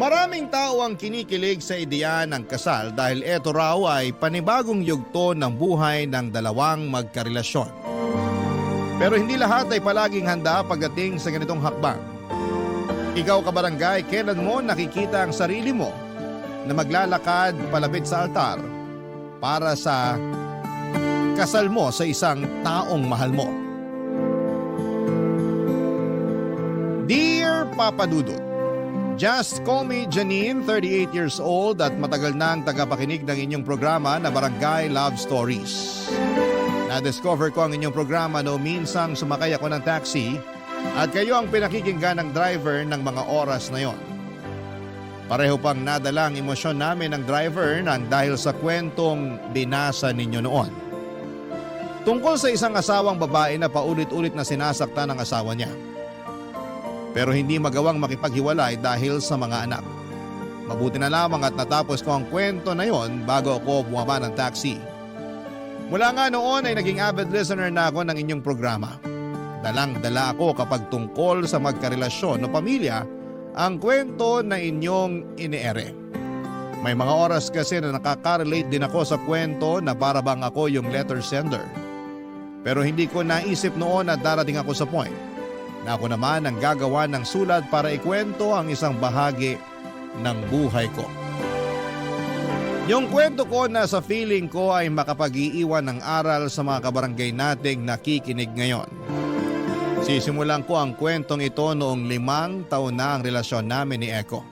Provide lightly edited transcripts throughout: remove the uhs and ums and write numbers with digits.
Maraming tao ang kinikilig sa ideya ng kasal dahil ito raw ay panibagong yugto ng buhay ng dalawang magkarelasyon. Pero hindi lahat ay palaging handa pagdating sa ganitong hakbang. Ikaw kabarangay, kailan mo nakikita ang sarili mo na maglalakad palapit sa altar para sa kasal mo sa isang taong mahal mo? Dear Papa Dudut, just call me Janine, 38 years old at matagal nang tagapakinig ng inyong programa na Barangay Love Stories. Na-discover ko ang inyong programa no minsang sumakay ako ng taxi at kayo ang pinakikinggan ng driver ng mga oras na yon. Pareho pang nadala ang emosyon namin ng driver nang dahil sa kwentong binasa ninyo noon. Tungkol sa isang asawang babae na paulit-ulit na sinasaktan ng asawa niya. Pero hindi magawang makipaghiwalay dahil sa mga anak. Mabuti na lamang at natapos ko ang kwento na yon bago ako bumaba ng taxi. Mula nga noon ay naging avid listener na ako ng inyong programa. Dalang-dala ako kapag tungkol sa magkarelasyon o pamilya ang kwento na inyong iniere. May mga oras kasi na nakaka-relate din ako sa kwento na para bang ako yung letter sender. Pero hindi ko naisip noon na darating ako sa point na ako naman ang gagawa ng sulat para ikwento ang isang bahagi ng buhay ko. Yung kwento ko na sa feeling ko ay makapag-iiwan ng aral sa mga kabarangay nating nakikinig ngayon. Sisimulan ko ang kwentong ito noong 5 taon na ang relasyon namin ni Eko.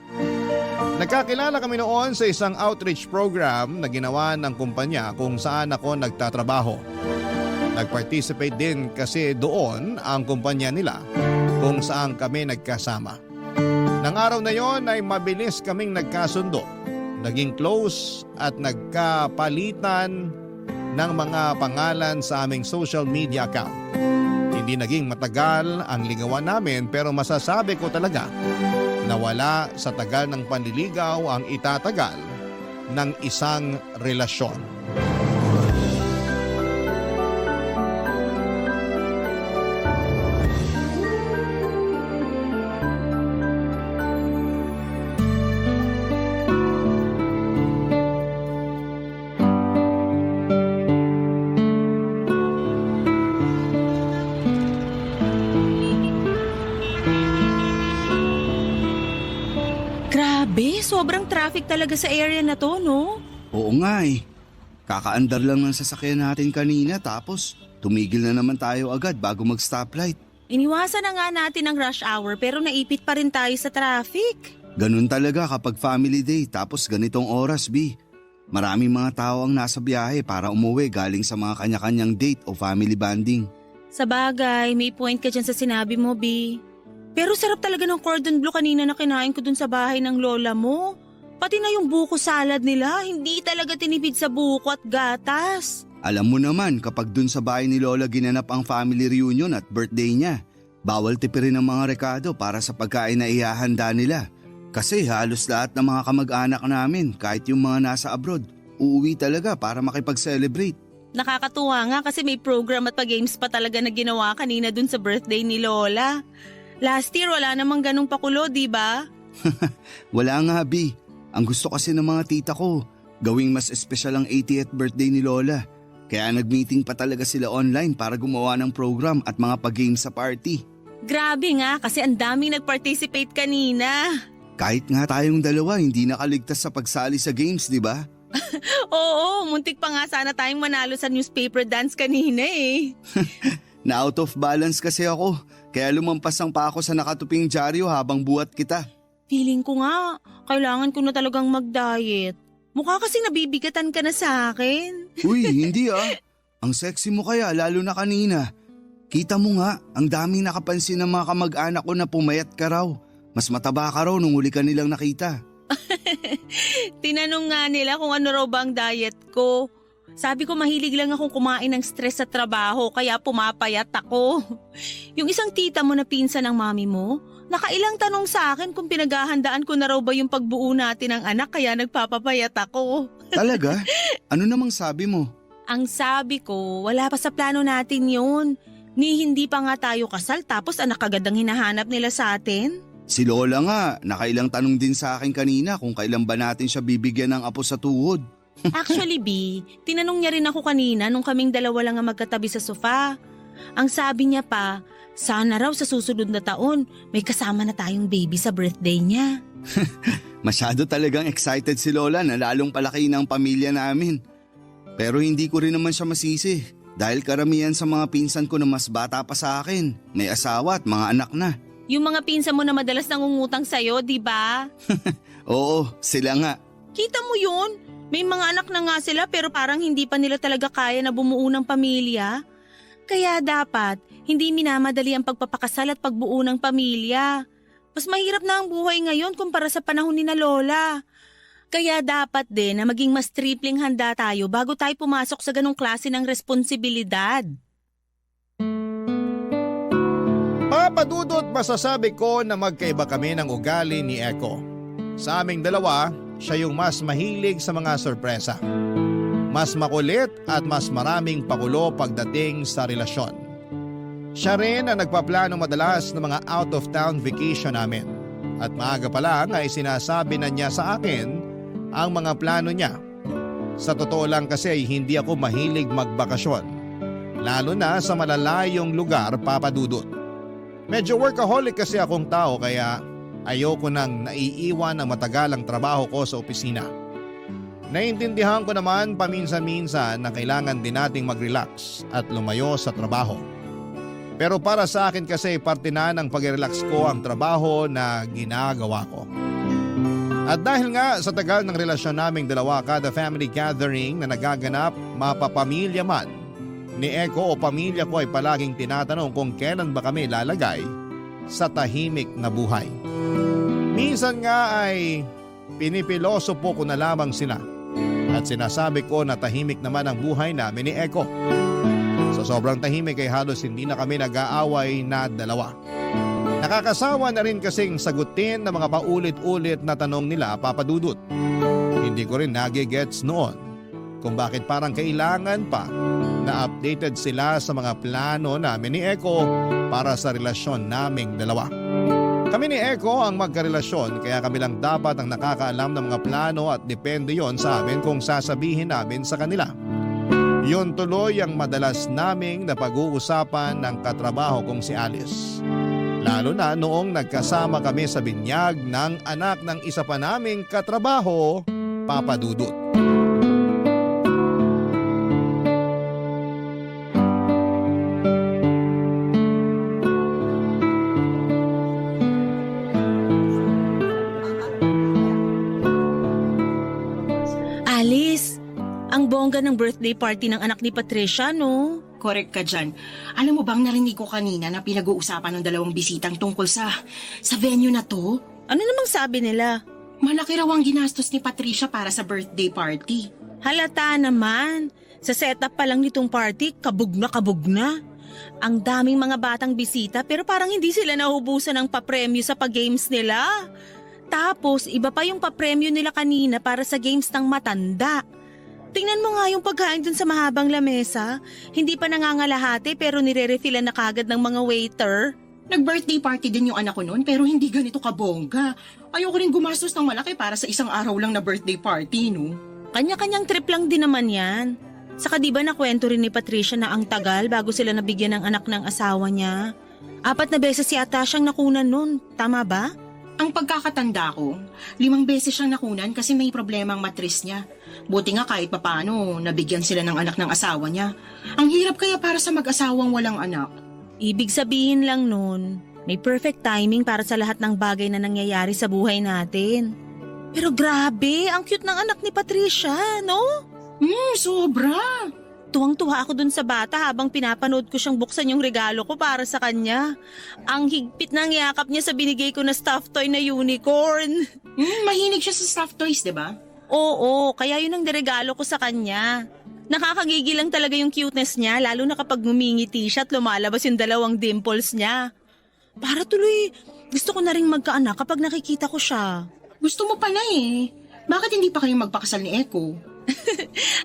Nagkakilala kami noon sa isang outreach program na ginawa ng kumpanya kung saan ako nagtatrabaho. Nag-participate din kasi doon ang kumpanya nila kung saan kami nagkasama. Nang araw na yon ay mabilis kaming nagkasundo, naging close at nagkapalitan ng mga pangalan sa aming social media account. Hindi naging matagal ang ligawan namin pero masasabi ko talaga na wala sa tagal ng panliligaw ang itatagal ng isang relasyon. Grabe, sobrang traffic talaga sa area na to, no? Oo nga eh. Kakaandar lang ng sasakyan natin kanina tapos tumigil na naman tayo agad bago mag-stoplight. Iniwasan na nga natin ang rush hour pero naipit pa rin tayo sa traffic. Ganun talaga kapag family day tapos ganitong oras, B. Maraming mga tao ang nasa biyahe para umuwi galing sa mga kanya-kanyang date o family bonding. Sa bagay, may point ka dyan sa sinabi mo, B. Pero sarap talaga ng cordon bleu kanina na kinain ko dun sa bahay ng lola mo. Pati na yung buko salad nila, hindi talaga tinipid sa buko at gatas. Alam mo naman kapag dun sa bahay ni Lola ginanap ang family reunion at birthday niya, bawal tipirin ang mga rekado para sa pagkain na ihahanda nila. Kasi halos lahat ng mga kamag-anak namin, kahit yung mga nasa abroad, uuwi talaga para makipag-celebrate. Nakakatuwa nga kasi may program at pa-games pa talaga na ginawa kanina dun sa birthday ni Lola. Last year wala namang ganung pakulo, di ba? Wala nga, B. Ang gusto kasi ng mga tita ko, gawing mas espesyal ang 80th birthday ni Lola. Kaya nag-meeting pa talaga sila online para gumawa ng program at mga pag-games sa party. Grabe nga kasi ang daming nag-participate kanina. Kahit nga tayong dalawa hindi nakaligtas sa pagsali sa games, di ba? Oo, muntik pa nga sana tayong manalo sa newspaper dance kanina eh. Na out of balance kasi ako, kaya lumampasan pa ako sa nakatuping dyaryo habang buhat kita. Feeling ko nga, kailangan ko na talagang mag-diet. Mukha kasing nabibigatan ka na sa akin. Uy, hindi ah. Ang sexy mo kaya, lalo na kanina. Kita mo nga, ang daming nakapansin ng mga kamag-anak ko na pumayat ka raw. Mas mataba ka raw nung huli ka nilang nakita. Tinanong nga nila kung ano raw ba ang diet ko. Sabi ko mahilig lang akong kumain ng stress sa trabaho kaya pumapayat ako. Yung isang tita mo na pinsan ng mami mo, nakailang tanong sa akin kung pinaghahandaan ko na raw ba yung pagbuo natin ng anak kaya nagpapapayat ako. Talaga? Ano namang sabi mo? Ang sabi ko, wala pa sa plano natin yun. Ni hindi pa nga tayo kasal tapos anak agad ang hinahanap nila sa atin. Si Lola nga, nakailang tanong din sa akin kanina kung kailan ba natin siya bibigyan ng apo sa tuhod. Actually, B, tinanong niya rin ako kanina nung kaming dalawa lang ang magkatabi sa sofa. Ang sabi niya pa, sana raw sa susunod na taon may kasama na tayong baby sa birthday niya. Masyado talagang excited si Lola na lalong palaki ng pamilya namin. Pero hindi ko rin naman siya masisi dahil karamihan sa mga pinsan ko na mas bata pa sa akin, may asawa at mga anak na. Yung mga pinsan mo na madalas nangungutang sa'yo, di ba? Oo, sila nga. Kita mo yun? May mga anak na nga sila pero parang hindi pa nila talaga kaya na bumuo ng pamilya. Kaya dapat, hindi minamadali ang pagpapakasal at pagbuo ng pamilya. Mas mahirap na ang buhay ngayon kumpara sa panahon ni na Lola. Kaya dapat din na maging mas tripling handa tayo bago tayo pumasok sa ganong klase ng responsibilidad. Papadudot masasabi ko na magkaiba kami ng ugali ni Echo. Sa aming dalawa, siya yung mas mahilig sa mga sorpresa. Mas makulit at mas maraming pakulo pagdating sa relasyon. Siya rin ang nagpaplano madalas ng mga out-of-town vacation namin. At maaga pa lang ay sinasabi na niya sa akin ang mga plano niya. Sa totoo lang kasi ay hindi ako mahilig magbakasyon. Lalo na sa malalayong lugar, Papadudot. Medyo workaholic kasi akong tao kaya ayoko nang naiiwan ang matagalang trabaho ko sa opisina. Naiintindihan ko naman paminsan-minsan na kailangan din nating mag-relax at lumayo sa trabaho. Pero para sa akin kasi parte na ng pag-relax ko ang trabaho na ginagawa ko. At dahil nga sa tagal ng relasyon naming dalawa, kada family gathering na nagaganap, mapapamilya man ni Echo o pamilya ko ay palaging tinatanong kung kailan ba kami lalagay sa tahimik na buhay. Minsan nga ay pinipiloso po ko na lamang sila at sinasabi ko na tahimik naman ang buhay namin ni Echo. Sa sobrang tahimik ay halos hindi na kami nag-aaway na dalawa. Nakakasawa na rin kasing sagutin ng mga paulit-ulit na tanong nila, Papadudot. Hindi ko rin nagigets noon kung bakit parang kailangan pa na updated sila sa mga plano namin ni Echo para sa relasyon naming dalawa. Kami ni Echo ang magkarelasyon kaya kami lang dapat ang nakakaalam ng mga plano at depende yon sa amin kung sasabihin namin sa kanila. Yun tuloy ang madalas naming napag-uusapan ng katrabaho kong si Alice. Lalo na noong nagkasama kami sa binyag ng anak ng isa pa naming katrabaho, Papadudot. Alice, ang bongga ng birthday party ng anak ni Patricia, no? Correct ka dyan. Alam mo bang narinig ko kanina na pinag-uusapan ng dalawang bisitang tungkol sa venue na to? Ano namang sabi nila? Malaki raw ang ginastos ni Patricia para sa birthday party. Halata naman. Sa setup pa lang nitong party, kabog na kabog na. Ang daming mga batang bisita pero parang hindi sila nahubusan ng papremyo sa pag-games nila. Tapos iba pa yung papremyo nila kanina para sa games ng matanda. Tingnan mo nga yung pagkain dun sa mahabang lamesa. Hindi pa nangangalahati pero nire-refillan na kagad ng mga waiter. Nag-birthday party din yung anak ko noon pero hindi ganito kabongga. Ayoko rin gumastos ng malaki para sa isang araw lang na birthday party, no? Kanya-kanyang trip lang din naman yan. Saka di ba nakwento rin ni Patricia na ang tagal bago sila nabigyan ng anak ng asawa niya? 4 na beses yata siyang nakunan nun, tama ba? Ang pagkakatanda ko, 5 beses siyang nakunan kasi may problema ang matris niya. Buti nga kahit papano, nabigyan sila ng anak ng asawa niya. Ang hirap kaya para sa mag-asawang walang anak. Ibig sabihin lang nun, may perfect timing para sa lahat ng bagay na nangyayari sa buhay natin. Pero grabe, ang cute ng anak ni Patricia, no? Sobra! Tuwang-tuwa ako dun sa bata habang pinapanood ko siyang buksan yung regalo ko para sa kanya. Ang higpit ng yakap niya sa binigay ko na stuffed toy na unicorn. Mahilig siya sa stuffed toys, di ba? Oo, kaya yun ang niregalo ko sa kanya. Nakakagigil lang talaga yung cuteness niya, lalo na kapag ngumingiti siya at lumalabas yung 2 dimples niya. Para tuloy, gusto ko na rin magkaanak kapag nakikita ko siya. Gusto mo pala eh. Bakit hindi pa kayo magpakasal ni Echo?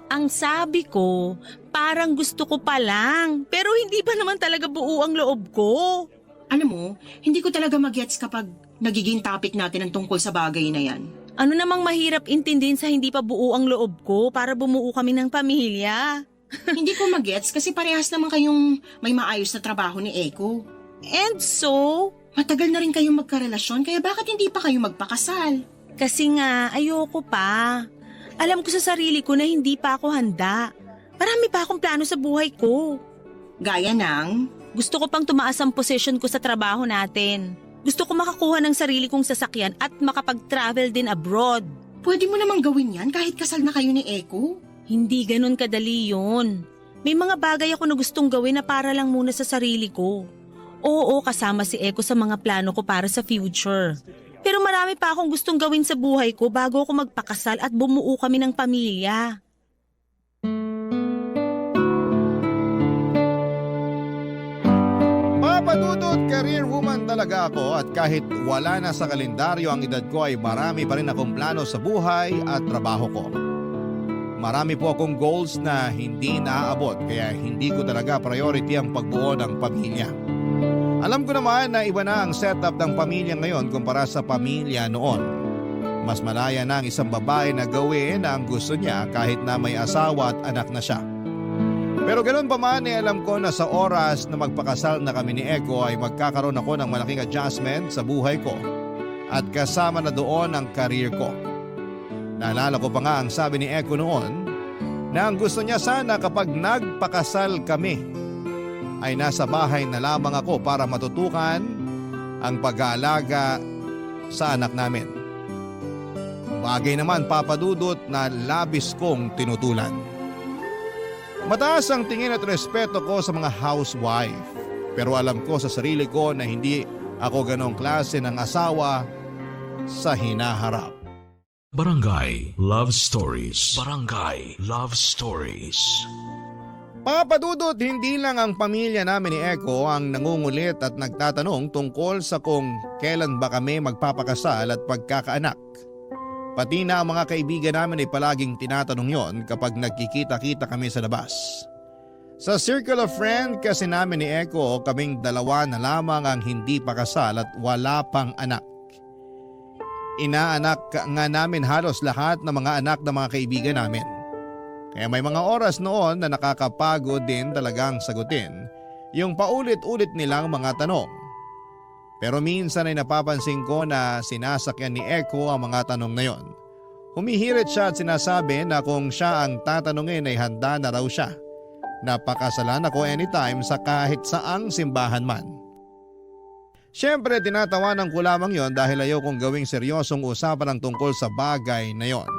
Ang sabi ko, parang gusto ko pa lang, pero hindi pa naman talaga buo ang loob ko. Alam mo, hindi ko talaga magets kapag nagiging topic natin ang tungkol sa bagay na yan? Ano namang mahirap intindihin sa hindi pa buo ang loob ko para bumuo kami ng pamilya? Hindi ko magets kasi parehas naman kayong may maayos na trabaho ni Eko. And so, Matagal na rin kayong magkarelasyon kaya bakit hindi pa kayo magpakasal? kasi nga ayoko pa. Alam ko sa sarili ko na hindi pa ako handa. Marami pa akong plano sa buhay ko. Gaya ng... Gusto ko pang tumaas ang position ko sa trabaho natin. Gusto ko makakuha ng sarili kong sasakyan at makapag-travel din abroad. Pwede mo namang gawin yan kahit kasal na kayo ni Eko. Hindi ganun kadali yun. May mga bagay ako na gustong gawin na para lang muna sa sarili ko. Oo, kasama si Eko sa mga plano ko para sa future. Pero marami pa akong gustong gawin sa buhay ko bago ako magpakasal at bumuo kami ng pamilya. Papadudod, career woman talaga ako at kahit wala na sa kalendaryo ang edad ko ay marami pa rin akong plano sa buhay at trabaho ko. Marami po akong goals na hindi naaabot kaya hindi ko talaga priority ang pagbuo ng pamilya. Alam ko naman na iba na ang setup ng pamilya ngayon kumpara sa pamilya noon. Mas malaya na ang isang babae na gawin ang gusto niya kahit na may asawa at anak na siya. Pero ganoon pa man alam ko na sa oras na magpakasal na kami ni Eko ay magkakaroon ako ng malaking adjustment sa buhay ko at kasama na doon ang career ko. Naalala ko pa nga ang sabi ni Eko noon na ang gusto niya sana kapag nagpakasal kami ay nasa bahay na lamang ako para matutukan ang pag-aalaga sa anak namin. Bagay naman papadudot na labis kong tinutulan. Mataas ang tingin at respeto ko sa mga housewife. Pero alam ko sa sarili ko na hindi ako ganong klase ng asawa sa hinaharap. Barangay Love Stories. Barangay Love Stories. Papadudot, hindi lang ang pamilya namin ni Eko ang nangungulit at nagtatanong tungkol sa kung kailan ba kami magpapakasal at pagkakaanak. Pati na ang mga kaibigan namin ay palaging tinatanong yon kapag nagkikita-kita kami sa labas. Sa circle of friend kasi namin ni Eko, kaming dalawa na lamang ang hindi pa kasal at wala pang anak. Inaanak nga namin halos lahat ng mga anak ng mga kaibigan namin. Kaya may mga oras noon na nakakapagod din talagang sagutin yung paulit-ulit nilang mga tanong. Pero minsan ay napapansin ko na sinasakyan ni Eko ang mga tanong na yon. Humihirit siya at sinasabi na kung siya ang tatanungin ay handa na raw siya. Napakasalan ako anytime sa kahit saang simbahan man. Siyempre tinatawanan ko lamang yon dahil ayaw kong gawing seryosong usapan ang tungkol sa bagay na yon.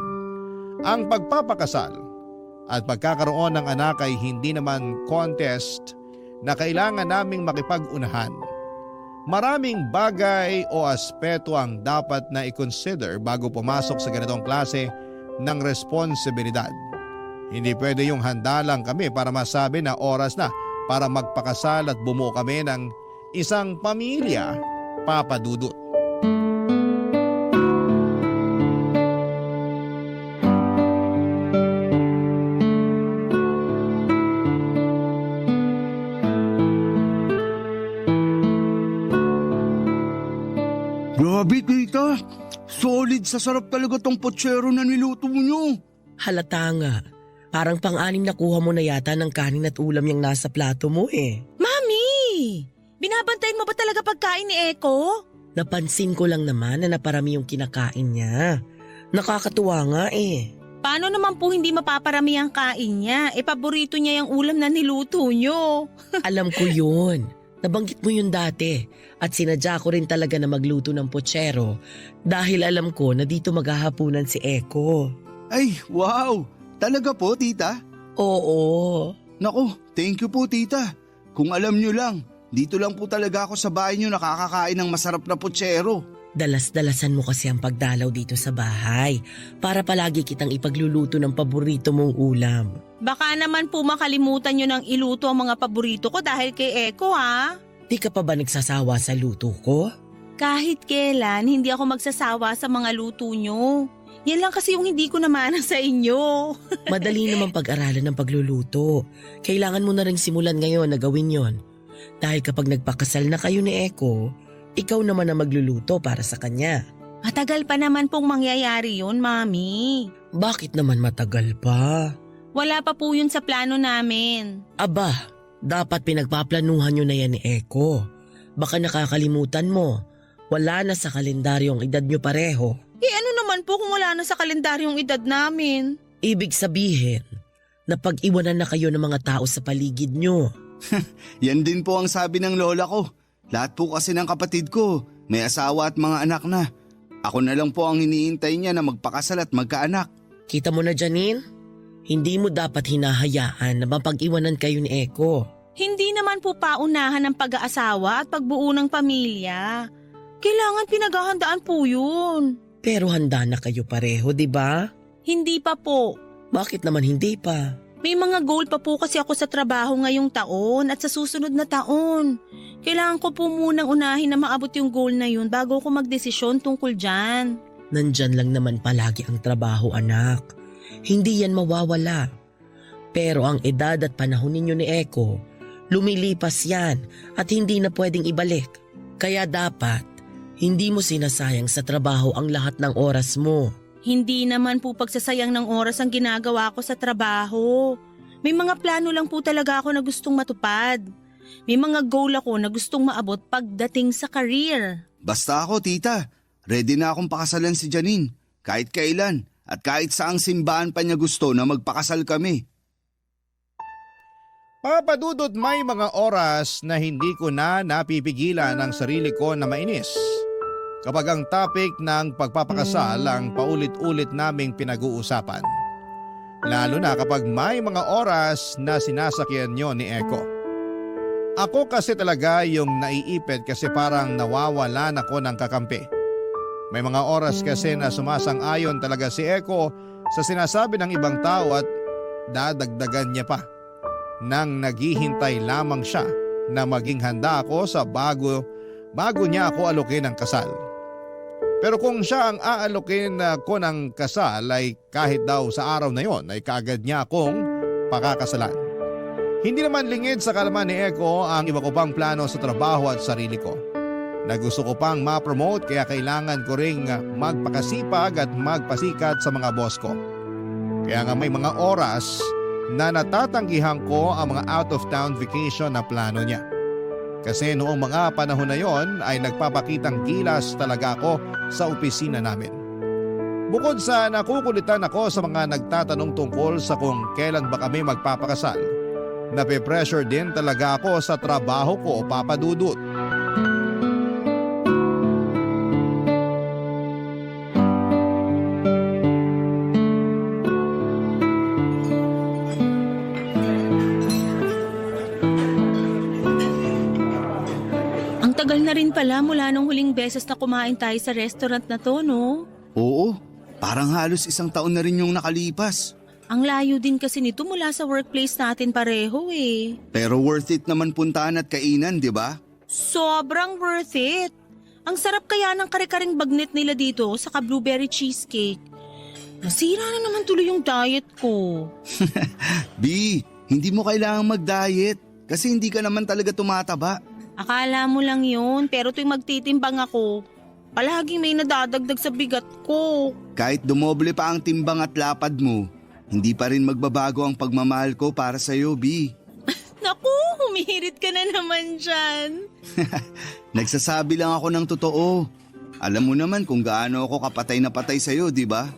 Ang pagpapakasal at pagkakaroon ng anak ay hindi naman contest na kailangan naming makipag-unahan. Maraming bagay o aspeto ang dapat na i-consider bago pumasok sa ganitong klase ng responsibilidad. Hindi pwede yung handa lang kami para masabi na oras na para magpakasal at bumuo kami ng isang pamilya, papadudot. Grabe, tita. Solid sa sarap talaga tong pochero na niluto nyo. Halata nga. Parang pang-anim na kuha mo na yata ng kanin at ulam yung nasa plato mo eh. Mami! Binabantayan mo ba talaga pagkain ni Eko? Napansin ko lang naman na naparami yung kinakain niya. Nakakatuwa nga eh. Paano naman po hindi mapaparami ang kain niya? Paborito niya yung ulam na niluto niyo. Alam ko yun. Nabanggit mo yun dati. At sinadya ko rin talaga na magluto ng pochero dahil alam ko na dito maghahapunan si Eko. Ay, wow! Talaga po, tita? Oo. Naku, thank you po, tita. Kung alam nyo lang, dito lang po talaga ako sa bahay nyo nakakakain ng masarap na pochero. Dalas-dalasan mo kasi ang pagdalaw dito sa bahay para palagi kitang ipagluluto ng paborito mong ulam. Baka naman po makalimutan niyo ng iluto ang mga paborito ko dahil kay Eko ha? Di ka pa ba nagsasawa sa luto ko? Kahit kailan, hindi ako magsasawa sa mga luto niyo. Yan lang kasi yung hindi ko namana sa inyo. Madali naman pag-aralan ng pagluluto. Kailangan mo na rin simulan ngayon na gawin yon. Dahil kapag nagpakasal na kayo ni Eko, Ikaw naman na magluluto para sa kanya. Matagal pa naman pong mangyayari yun, Mami. Bakit naman matagal pa? Wala pa po yun sa plano namin. Aba, dapat pinagpaplanuhan nyo na yan ni Eko. Baka nakakalimutan mo. Wala na sa kalendaryo ang edad nyo pareho. Ano naman po kung wala na sa kalendaryong edad namin? Ibig sabihin, napag-iwanan na kayo ng mga tao sa paligid nyo. Yan din po ang sabi ng lola ko. Lahat po kasi ng kapatid ko, may asawa at mga anak na. Ako na lang po ang hinihintay niya na magpakasal at magkaanak. Kita mo na, Janine? Hindi mo dapat hinahayaan na mapag-iwanan kayo ni Eko. Hindi naman po paunahan ng pag-aasawa at pagbuo ng pamilya. Kailangan pinaghahandaan po yun. Pero handa na kayo pareho, di ba? Hindi pa po. Bakit naman hindi pa? May mga goal pa po kasi ako sa trabaho ngayong taon at sa susunod na taon. Kailangan ko po munang unahin na maabot yung goal na yun bago ko magdesisyon tungkol dyan. Nandyan lang naman palagi ang trabaho, anak. Hindi yan mawawala. Pero ang edad at panahon ninyo ni Eko, lumilipas yan at hindi na pwedeng ibalik. Kaya dapat, hindi mo sinasayang sa trabaho ang lahat ng oras mo. Hindi naman po pagsasayang ng oras ang ginagawa ko sa trabaho. May mga plano lang po talaga ako na gustong matupad. May mga goal ako na gustong maabot pagdating sa career. Basta ako, tita. Ready na akong pakasalan si Janine. Kahit kailan at kahit saang simbahan pa niya gusto na magpakasal kami. Papadudot, may mga oras na hindi ko na napipigilan ang sarili ko na mainis. Kapag ang topic ng pagpapakasal ang paulit-ulit naming pinag-uusapan. Lalo na kapag may mga oras na sinasakyan nyo ni Eko. Ako kasi talaga yung naiipit kasi parang nawawalan ako ng kakampi. May mga oras kasi na sumasang-ayon talaga si Eko sa sinasabi ng ibang tao at dadagdagan niya pa nang naghihintay lamang siya na maging handa ako sa bago niya ako alokin ng kasal. Pero kung siya ang aalokin ko ng kasal ay kahit daw sa araw na yon ay kaagad niya akong pakakasalan. Hindi naman lingid sa kalaman ni Eko ang iba ko pang plano sa trabaho at sarili ko. Na gusto ko pang ma-promote kaya kailangan ko ring magpakasipag at magpasikat sa mga boss ko. Kaya nga may mga oras na natatanggihan ko ang mga out of town vacation na plano niya. Kasi noong mga panahon na yon ay nagpapakitang gilas talaga ako sa opisina namin. Bukod sa nakukulitan ako sa mga nagtatanong tungkol sa kung kailan ba kami magpapakasal, nape-pressure din talaga ako sa trabaho ko o papadudot. Tagal na rin pala mula nung huling beses na kumain tayo sa restaurant na to, no? Oo, parang halos 1 taon na rin yung nakalipas. Ang layo din kasi nito mula sa workplace natin pareho eh. Pero worth it naman puntahan at kainan, di ba? Sobrang worth it. Ang sarap kaya ng kare-karing bagnet nila dito saka blueberry cheesecake. Nasira na naman tuloy yung diet ko. B, hindi mo kailangang mag-diet kasi hindi ka naman talaga tumataba. Akala mo lang yun, pero tuwing magtitimbang ako, palaging may nadadagdag sa bigat ko. Kahit dumoble pa ang timbang at lapad mo, hindi pa rin magbabago ang pagmamahal ko para sa'yo, B. Naku, humihirit ka na naman dyan. Nagsasabi lang ako ng totoo. Alam mo naman kung gaano ako kapatay na patay sa'yo, di ba?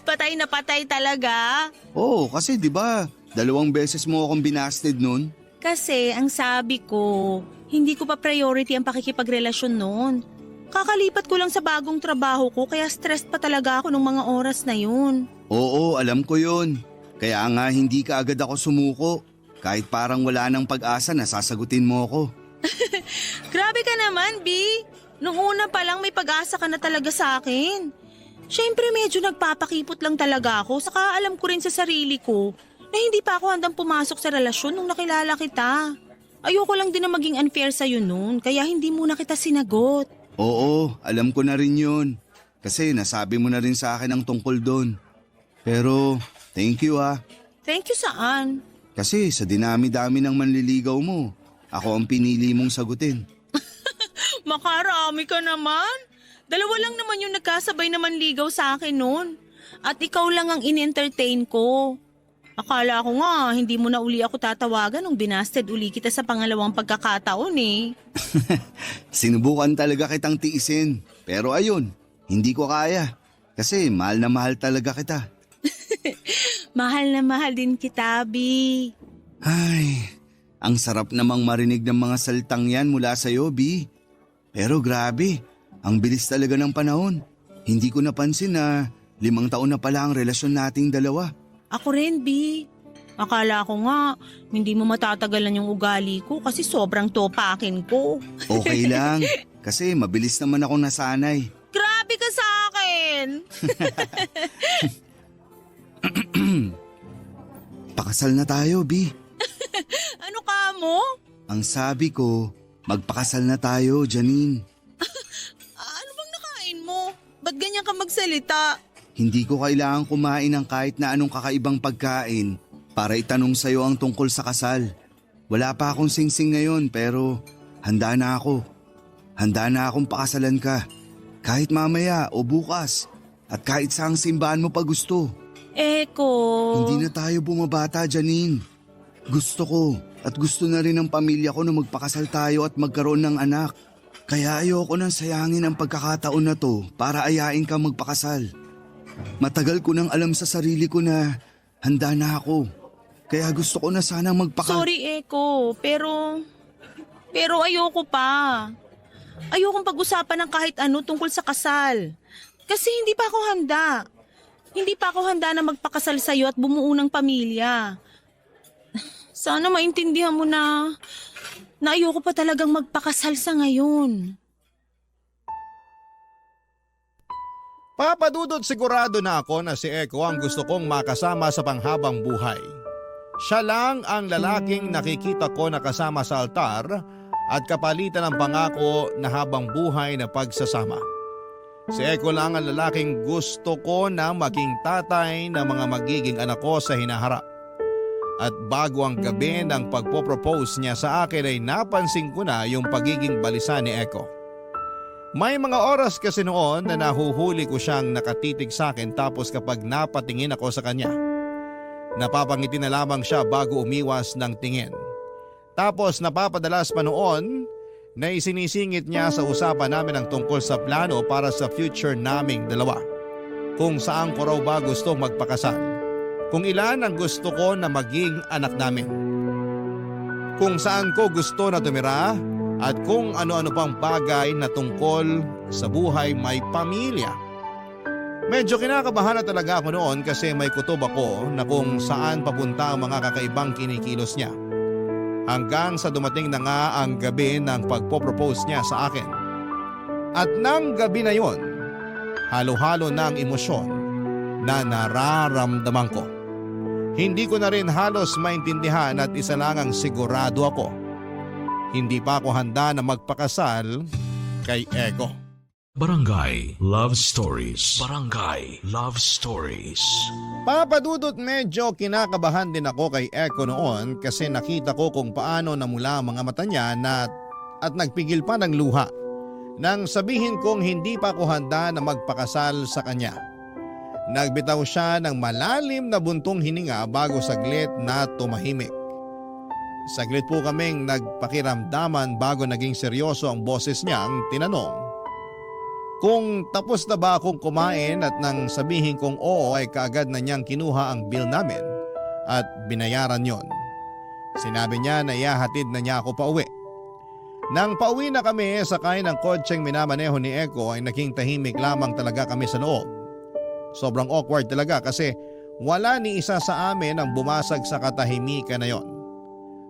Patay na patay talaga. Oo, kasi di ba, 2 beses mo akong binasted nun. Kasi ang sabi ko, hindi ko pa priority ang pakikipagrelasyon noon. Kakalipat ko lang sa bagong trabaho ko kaya stressed pa talaga ako ng mga oras na yun. Oo, alam ko yun. Kaya nga hindi ka agad ako sumuko. Kahit parang wala nang pag-asa na sasagutin mo ako. Grabe ka naman, B. Nung una pa lang may pag-asa ka na talaga sa akin. Siyempre medyo nagpapakipot lang talaga ako saka alam ko rin sa sarili ko na hindi pa ako handang pumasok sa relasyon nung nakilala kita. Ayoko lang din na maging unfair sa'yo noon kaya hindi muna kita sinagot. Oo, alam ko na rin yun. Kasi nasabi mo na rin sa akin ang tungkol doon. Pero thank you ah. Thank you saan? Kasi sa dinami-dami ng manliligaw mo, ako ang pinili mong sagutin. Makarami ka naman. Dalawa lang naman yung nagkasabay naman ligaw sa akin noon. At ikaw lang ang in-entertain ko. Akala ko nga, hindi mo na uli ako tatawagan nung binasted uli kita sa pangalawang pagkakataon eh. Sinubukan talaga kitang tiisin. Pero ayun, hindi ko kaya. Kasi mahal na mahal talaga kita. Mahal na mahal din kita, Bi. Ay, ang sarap namang marinig ng mga salitang yan mula sa'yo, B. Pero grabe, ang bilis talaga ng panahon. Hindi ko napansin na 5 taon na pala ang relasyon nating dalawa. Ako rin, Bi. Akala ko nga, hindi mo matatagalan yung ugali ko kasi sobrang topakin ko. Okay lang, kasi mabilis naman akong nasanay. Grabe ka sa akin! Pakasal na tayo, B. Ano ka mo? Ang sabi ko, magpakasal na tayo, Janine. Ano bang nakain mo? Ba't ganyan ka magsalita? Hindi ko kailangan kumain ng kahit na anong kakaibang pagkain para itanong sa'yo ang tungkol sa kasal. Wala pa akong singsing ngayon pero handa na ako. Handa na akong pakasalan ka. Kahit mamaya o bukas at kahit saang simbahan mo pa gusto. Eko. Hindi na tayo bumabata, Janine. Gusto ko at gusto na rin ng pamilya ko na magpakasal tayo at magkaroon ng anak. Kaya ayoko nang sayangin ang pagkakataon na to para ayain ka magpakasal. Matagal ko nang alam sa sarili ko na handa na ako. Kaya gusto ko na sanang Sorry, Eko. Pero ayoko pa. Ayokong pag-usapan ng kahit ano tungkol sa kasal. Kasi hindi pa ako handa. Hindi pa ako handa na magpakasal sa'yo at bumuo ng pamilya. Sana maintindihan mo na ayoko pa talagang magpakasal sa ngayon. Papadudot sigurado na ako na si Eko ang gusto kong makasama sa panghabang buhay. Siya lang ang lalaking nakikita ko na kasama sa altar at kapalitan ng pangako na habang buhay na pagsasama. Si Eko lang ang lalaking gusto ko na maging tatay ng mga magiging anak ko sa hinaharap. At bago ang gabi ng pagpopropose niya sa akin ay napansin ko na yung pagiging balisa ni Eko. May mga oras kasi noon na nahuhuli ko siyang nakatitig sa akin tapos kapag napatingin ako sa kanya, napapangiti na lamang siya bago umiwas ng tingin. Tapos napapadalas pa noon na isinisingit niya sa usapan namin ang tungkol sa plano para sa future naming dalawa. Kung saan ko raw ba gusto magpakasal, kung ilan ang gusto ko na maging anak namin, kung saan ko gusto na tumira, at kung ano-ano pang bagay na tungkol sa buhay may pamilya. Medyo kinakabahan na talaga ako noon kasi may kutob ako na kung saan papunta ang mga kakaibang kinikilos niya. Hanggang sa dumating na nga ang gabi ng pagpopropose niya sa akin. At nang gabi na yon, halo-halo na ang emosyon na nararamdaman ko. Hindi ko na rin halos maintindihan at isa lang ang sigurado ako. Hindi pa ako handa na magpakasal kay Eko. Barangay Love Stories. Barangay Love Stories. Papadudot medyo kinakabahan din ako kay Eko noon kasi nakita ko kung paano namula ang mga mata niya at nagpigil pa ng luha nang sabihin kong hindi pa ako handa na magpakasal sa kanya. Nagbitaw siya ng malalim na buntong hininga bago saglit na tumahimik. Saglit po kaming nagpakiramdaman bago naging seryoso ang boses niyang tinanong kung tapos na ba akong kumain at nang sabihin kong oo ay kaagad na niyang kinuha ang bill namin at binayaran yon. Sinabi niya na ihahatid na niya ako pauwi. Nang pauwi na kami sakay ng kotseng minamaneho ni Eko ay naging tahimik lamang talaga kami sa loob. Sobrang awkward talaga kasi wala ni isa sa amin ang bumasag sa katahimikan na yon.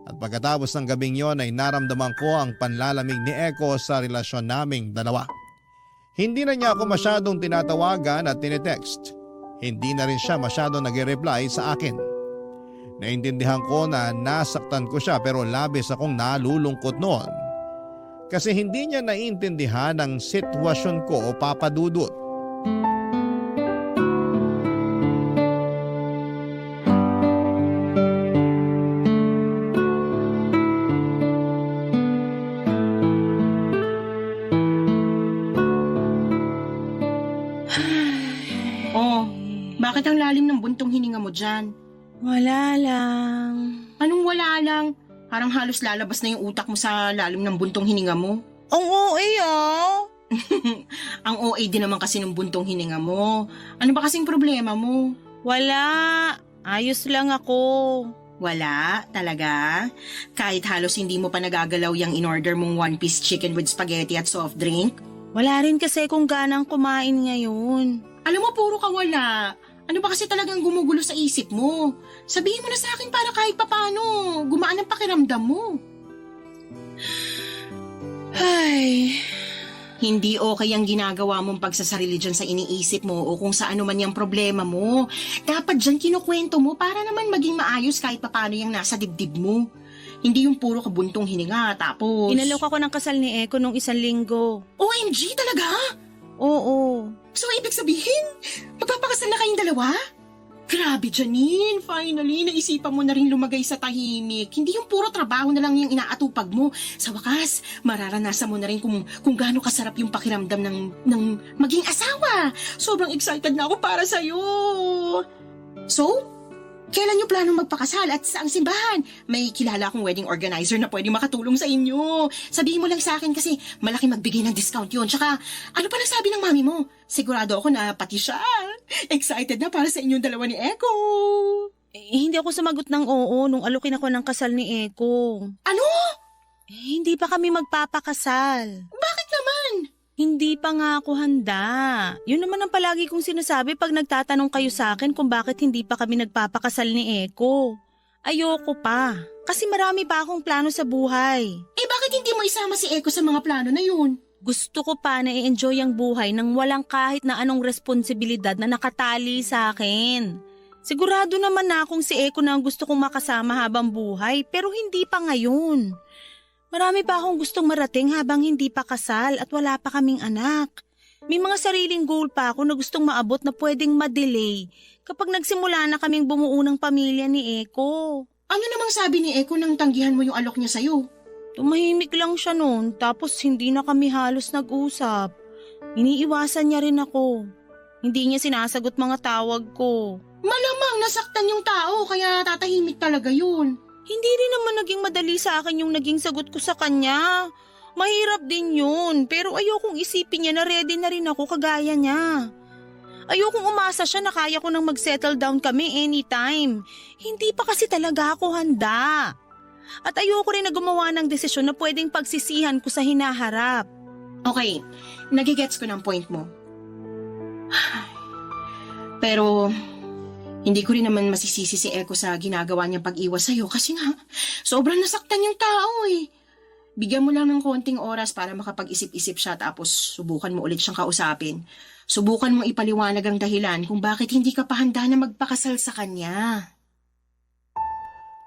At pagkatapos ng gabing yon ay naramdaman ko ang panlalamig ni Eko sa relasyon naming dalawa. Hindi na niya ako masyadong tinatawagan at tinetext. Hindi na rin siya masyadong nag-reply sa akin. Naintindihan ko na nasaktan ko siya pero labis akong nalulungkot noon. Kasi hindi niya naiintindihan ang sitwasyon ko o papadudot. Oh, bakit ang lalim ng buntong hininga mo dyan? Wala lang. Anong wala lang? Parang halos lalabas na yung utak mo sa lalim ng buntong hininga mo. Ang OA ah. Ang OA din naman kasi ng buntong hininga mo. Ano ba kasing problema mo? Wala. Ayos lang ako. Wala? Talaga? Kahit halos hindi mo pa nagagalaw yung in-order mong one-piece chicken with spaghetti at soft drink? Wala rin kasi kung ganang kumain ngayon. Alam mo, puro ka wala. Ano ba kasi talagang gumugulo sa isip mo? Sabihin mo na sa akin para kahit papano, gumaan ang pakiramdam mo. Ay, Hindi okay ang ginagawa mong pagsasarili dyan sa iniisip mo o kung sa ano man yung problema mo. Dapat dyan kinukwento mo para naman maging maayos kahit papano yung nasa dibdib mo. Hindi yung puro kabuntong hininga tapos... inalok ako ng kasal ni Eko nung 1 linggo. OMG talaga? Oo. So ibig sabihin, magpapakasal na kayong dalawa? Grabe, Janine. Finally, naisipan mo na rin lumagay sa tahimik. Hindi yung puro trabaho na lang yung inaatupag mo. Sa wakas, mararanasan mo na rin kung gaano kasarap yung pakiramdam ng maging asawa. Sobrang excited na ako para sa'yo. So, kailan niyo planong magpakasal at saang simbahan? May kilala akong wedding organizer na pwede makatulong sa inyo. Sabihin mo lang sa akin kasi malaki magbigay ng discount yun. Tsaka, ano pa sabi ng mami mo? Sigurado ako na pati siya. Excited na para sa inyong dalawa ni Eko. Hindi ako sumagot ng oo nung alukin ako ng kasal ni Eko. Ano? Hindi pa kami magpapakasal. Bakit naman? Hindi pa nga ako handa. Yun naman ang palagi kong sinasabi pag nagtatanong kayo sa akin kung bakit hindi pa kami nagpapakasal ni Eko. Ayoko pa. Kasi marami pa akong plano sa buhay. Bakit hindi mo isama si Eko sa mga plano na yun? Gusto ko pa na i-enjoy ang buhay nang walang kahit na anong responsibilidad na nakatali sa akin. Sigurado naman na akong si Eko na ang gusto kong makasama habang buhay pero hindi pa ngayon. Marami pa akong gustong marating habang hindi pa kasal at wala pa kaming anak. May mga sariling goal pa ako na gustong maabot na pwedeng ma-delay kapag nagsimula na kaming bumuo ng pamilya ni Eko. Ano namang sabi ni Eko nang tanggihan mo yung alok niya sa'yo? Tumahimik lang siya noon tapos hindi na kami halos nag-usap. Iniiwasan niya rin ako. Hindi niya sinasagot mga tawag ko. Malamang nasaktan yung tao kaya tatahimik talaga yun. Hindi rin naman naging madali sa akin yung naging sagot ko sa kanya. Mahirap din yun, pero ayokong isipin niya na ready na rin ako kagaya niya. Ayokong umasa siya na kaya ko nang mag-settle down kami anytime. Hindi pa kasi talaga ako handa. At ayoko rin na gumawa ng desisyon na pwedeng pagsisihan ko sa hinaharap. Okay, nagigets ko ng point mo. Pero... hindi ko rin naman masisisi si Eko sa ginagawa niyang pag-iwas sa'yo kasi nga, sobrang nasaktan yung tao eh. Bigyan mo lang ng konting oras para makapag-isip-isip siya tapos subukan mo ulit siyang kausapin. Subukan mo ipaliwanag ang dahilan kung bakit hindi ka pa handa na magpakasal sa kanya.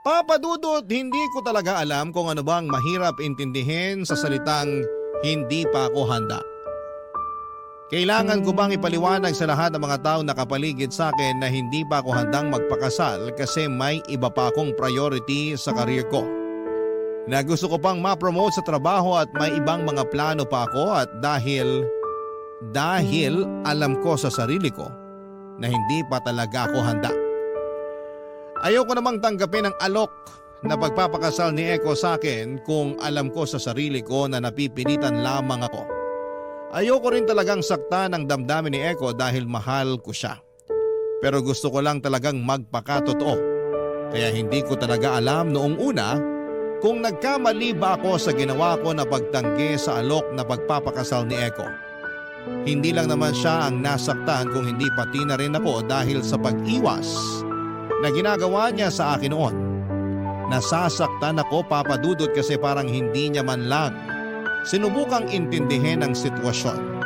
Papa Dudut, hindi ko talaga alam kung ano bang mahirap intindihin sa salitang hindi pa ako handa. Kailangan ko bang ipaliwanag sa lahat ng mga tao na kapaligid sa akin na hindi pa ako handang magpakasal kasi may iba pa akong priority sa career ko? Na gusto ko pang ma-promote sa trabaho at may ibang mga plano pa ako at dahil alam ko sa sarili ko na hindi pa talaga ako handa. Ayoko namang tanggapin ang alok na pagpapakasal ni Eko sa akin kung alam ko sa sarili ko na napipilitan lamang ako. Ayoko rin talagang sakta ng damdamin ni Eko dahil mahal ko siya. Pero gusto ko lang talagang magpakatotoo. Kaya hindi ko talaga alam noong una kung nagkamali ba ako sa ginawa ko na pagtanggi sa alok na pagpapakasal ni Eko. Hindi lang naman siya ang nasaktan kung hindi pati na rin ako dahil sa pag-iwas na ginagawa niya sa akin noon. Nasasaktan ako, Papa Dudut, kasi parang hindi niya man lang sinubukang intindihin ang sitwasyon.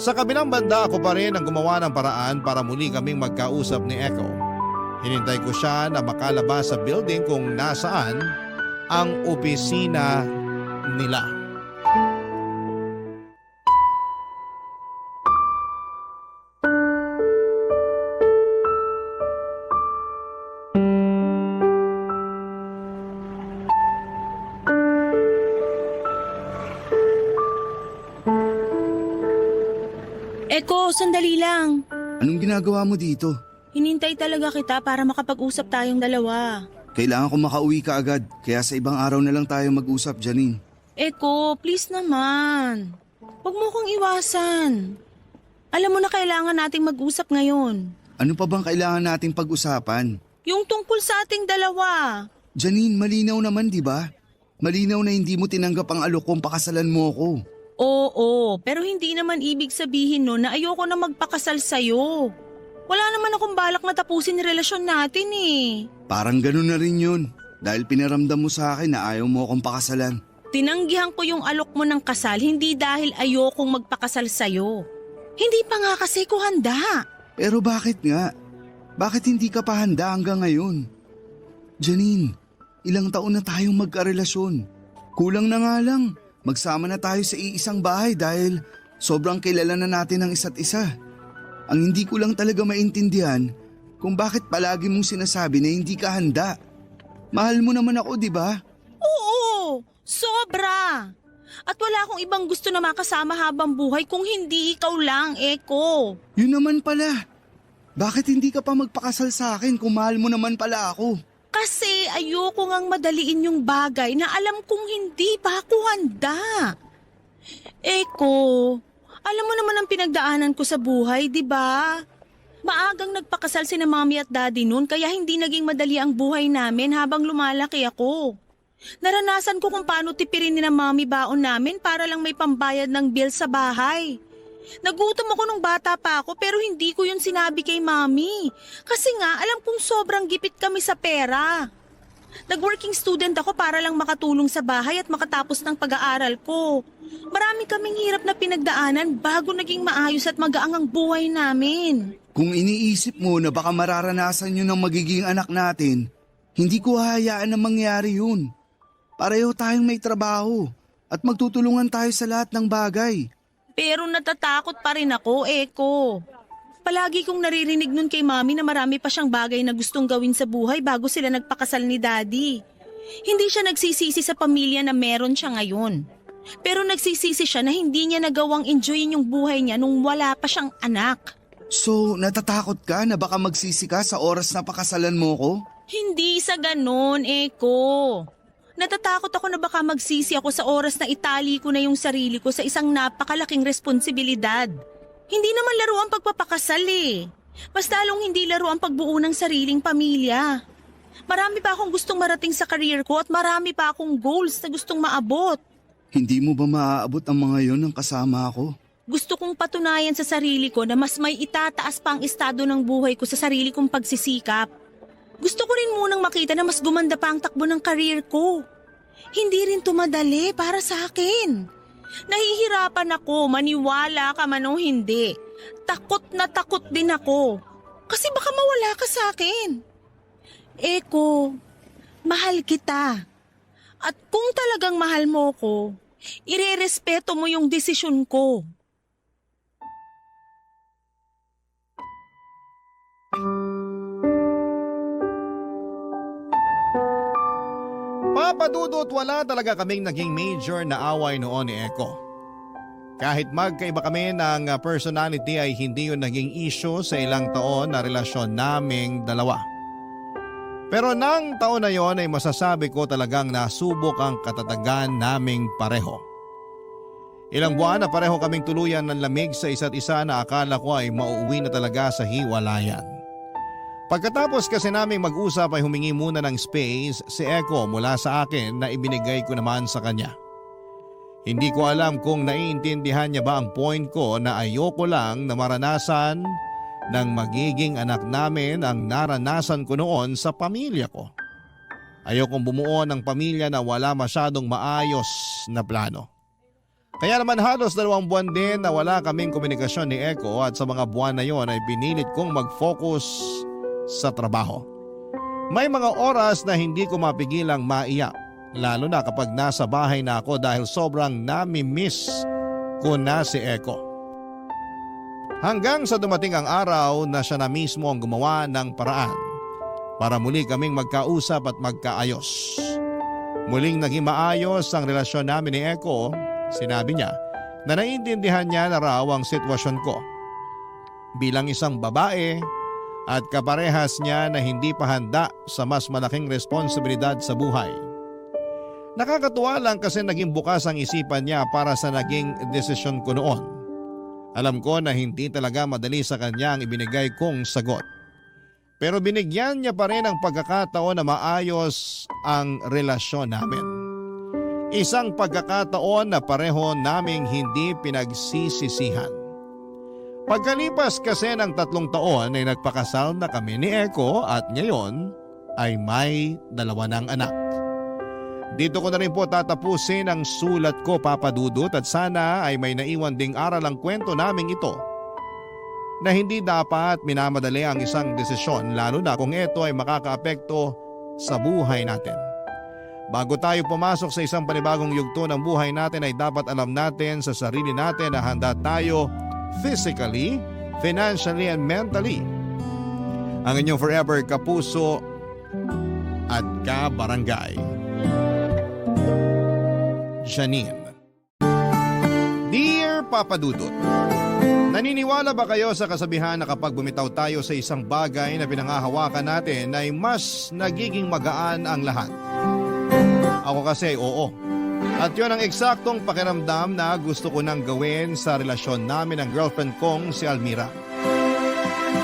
Sa kabilang banda ako pa rin ang gumawa ng paraan para muli kaming magkausap ni Eko. Hinintay ko siya na makalabas sa building kung nasaan ang opisina nila. Eko, sandali lang. Anong ginagawa mo dito? Hinintay talaga kita para makapag-usap tayong dalawa. Kailangan ko makauwi ka agad, kaya sa ibang araw na lang tayo mag-usap, Janine. Eko, please naman. Huwag mo kong iwasan. Alam mo na kailangan nating mag-usap ngayon. Ano pa bang kailangan nating pag-usapan? Yung tungkol sa ating dalawa. Janine, malinaw naman, di ba? Malinaw na hindi mo tinanggap ang alok kung pakasalan mo ako. Oo, pero hindi naman ibig sabihin no na ayoko na magpakasal sa'yo. Wala naman akong balak na tapusin yung relasyon natin eh. Parang ganun na rin yun. Dahil pinaramdam mo sa akin na ayaw mo akong pakasalan. Tinanggihan ko yung alok mo ng kasal hindi dahil ayokong magpakasal sa'yo. Hindi pa nga kasi ko handa. Pero bakit nga? Bakit hindi ka pa handa hanggang ngayon? Janine, ilang taon na tayong magkarelasyon. Kulang na nga lang. Magsama na tayo sa iisang bahay dahil sobrang kilala na natin ang isa't isa. Ang hindi ko lang talaga maintindihan kung bakit palagi mong sinasabi na hindi ka handa. Mahal mo naman ako, di ba? Oo, sobra. At wala akong ibang gusto na makasama habang buhay kung hindi ikaw lang, Eko. Yun naman pala. Bakit hindi ka pa magpakasal sa akin kung mahal mo naman pala ako? Kasi ayoko ngang madaliin yung bagay na alam kong hindi pa ako handa. Eko, alam mo naman ang pinagdaanan ko sa buhay, di ba? Maagang nagpakasal sina mami at daddy noon kaya hindi naging madali ang buhay namin habang lumalaki ako. Naranasan ko kung paano tipirin ni na mami baon namin para lang may pambayad ng bill sa bahay. Nagutom ako nung bata pa ako pero hindi ko yun sinabi kay mami. Kasi nga alam kong sobrang gipit kami sa pera. Nag-working student ako para lang makatulong sa bahay at makatapos ng pag-aaral ko. Marami kaming hirap na pinagdaanan bago naging maayos at magaang ang buhay namin. Kung iniisip mo na baka mararanasan yun ng magiging anak natin, hindi ko hahayaan na mangyari yun. Pareho tayong may trabaho at magtutulungan tayo sa lahat ng bagay. Pero natatakot pa rin ako, Eko. Palagi kong naririnig nun kay mami na marami pa siyang bagay na gustong gawin sa buhay bago sila nagpakasal ni daddy. Hindi siya nagsisisi sa pamilya na meron siya ngayon. Pero nagsisisi siya na hindi niya nagawang enjoyin yung buhay niya nung wala pa siyang anak. So, natatakot ka na baka magsisi ka sa oras na pakasalan mo ko? Hindi sa ganon, Eko. Natatakot ako na baka magsisi ako sa oras na itali ko na yung sarili ko sa isang napakalaking responsibilidad. Hindi naman laro ang pagpapakasal eh. Mas lalong hindi laro ang pagbuo ng sariling pamilya. Marami pa akong gustong marating sa career ko at marami pa akong goals na gustong maabot. Hindi mo ba maaabot ang mga yon ng kasama ako? Gusto kong patunayan sa sarili ko na mas may itataas pa ang estado ng buhay ko sa sarili kong pagsisikap. Gusto ko rin munang makita na mas gumanda pa ang takbo ng career ko. Hindi rin tumadali para sa akin. Nahihirapan ako, maniwala ka man o hindi. Takot na takot din ako. Kasi baka mawala ka sa akin. Eko, mahal kita. At kung talagang mahal mo ko, irerespeto mo yung desisyon ko. Papadudot wala talaga kaming naging major na away noon ni Eko. Kahit magkaiba kami ng personality ay hindi yun naging issue sa ilang taon na relasyon naming dalawa. Pero nang taon na yon ay masasabi ko talagang nasubok ang katatagan naming pareho. Ilang buwan na pareho kaming tuluyan ng lamig sa isa't isa na akala ko ay mauuwi na talaga sa hiwalayan. Pagkatapos kasi naming mag-usap ay humingi muna ng space si Eko mula sa akin na ibinigay ko naman sa kanya. Hindi ko alam kung naiintindihan niya ba ang point ko na ayoko lang na maranasan ng magiging anak namin ang naranasan ko noon sa pamilya ko. Ayokong bumuo ng pamilya na wala masyadong maayos na plano. Kaya naman halos 2 buwan din na wala kaming komunikasyon ni Eko at sa mga buwan na yon ay pinilit kong mag-focus sa trabaho. May mga oras na hindi ko mapigilang maiyak, lalo na kapag nasa bahay na ako dahil sobrang nami-miss ko na si Eko. Hanggang sa dumating ang araw na siya na mismo ang gumawa ng paraan para muli kaming magkausap at magkaayos. Muling naging maayos ang relasyon namin ni Eko. Sinabi niya na naiintindihan niya na raw ang sitwasyon ko. bilang isang babae at kaparehas niya na hindi pa handa sa mas malaking responsibilidad sa buhay. Nakakatuwa lang kasi naging bukas ang isipan niya para sa naging desisyon ko noon. Alam ko na hindi talaga madali sa kanya ang ibinigay kong sagot. Pero binigyan niya pa rin ang pagkakataon na maayos ang relasyon namin. Isang pagkakataon na pareho naming hindi pinagsisisihan. Pagkalipas kasi ng 3 taon ay nagpakasal na kami ni Eko at ngayon ay may 2 ng anak. Dito ko na rin po tatapusin ang sulat ko, Papa Dudut, at sana ay may naiwan ding aral ang kwento naming ito na hindi dapat minamadali ang isang desisyon lalo na kung ito ay makakaapekto sa buhay natin. Bago tayo pumasok sa isang panibagong yugto ng buhay natin ay dapat alam natin sa sarili natin na handa tayo physically, financially and mentally. Ang inyong forever kapuso at kabarangay, Janine. Dear Papa Dudut, naniniwala ba kayo sa kasabihan na kapag bumitaw tayo sa isang bagay na pinangahawakan natin ay mas nagiging magaan ang lahat? Ako kasi oo. At yun ang eksaktong pakiramdam na gusto ko nang gawin sa relasyon namin ng girlfriend kong si Almira.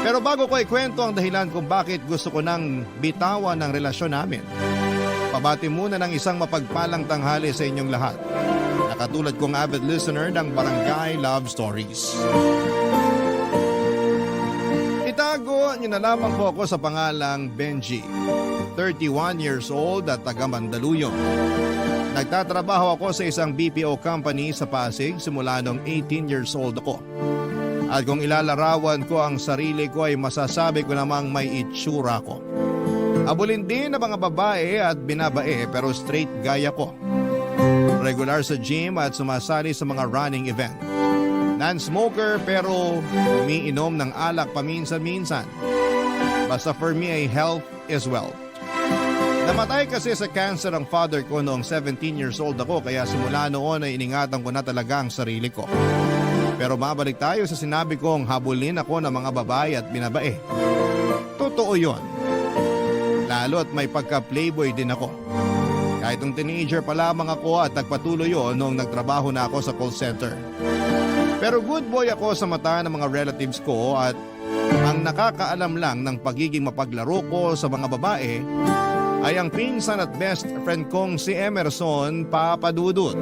Pero bago ko ikwento ang dahilan kung bakit gusto ko nang bitawan ang relasyon namin, pabati muna ng isang mapagpalang tanghali sa inyong lahat. Nakatulad kong avid listener ng Barangay Love Stories. Itago niyo na lamang po ako sa pangalang Benji, 31 years old at taga Mandaluyong. Nagtatrabaho ako sa isang BPO company sa Pasig simula noong 18 years old ako. At kung ilalarawan ko ang sarili ko ay masasabi ko namang may itsura ko. Abulin din na mga babae at binabae pero straight gaya ko. Regular sa gym at sumasali sa mga running event. Non-smoker pero umiinom ng alak paminsan-minsan. Basta for me ay health is wealth. Namatay kasi sa cancer ang father ko noong 17 years old ako kaya simula noon ay iningatan ko na talaga ang sarili ko. Pero mabalik tayo sa sinabi kong habulin ako ng mga babae at binabae. Totoo yon. Lalo at may pagka-playboy din ako. Kahit nung teenager pa lamang ako at nagpatuloy yon noong nagtrabaho na ako sa call center. Pero good boy ako sa mata ng mga relatives ko at ang nakakaalam lang ng pagiging mapaglaro ko sa mga babae ay ang pinsan at best friend kong si Emerson, Papa Dudut.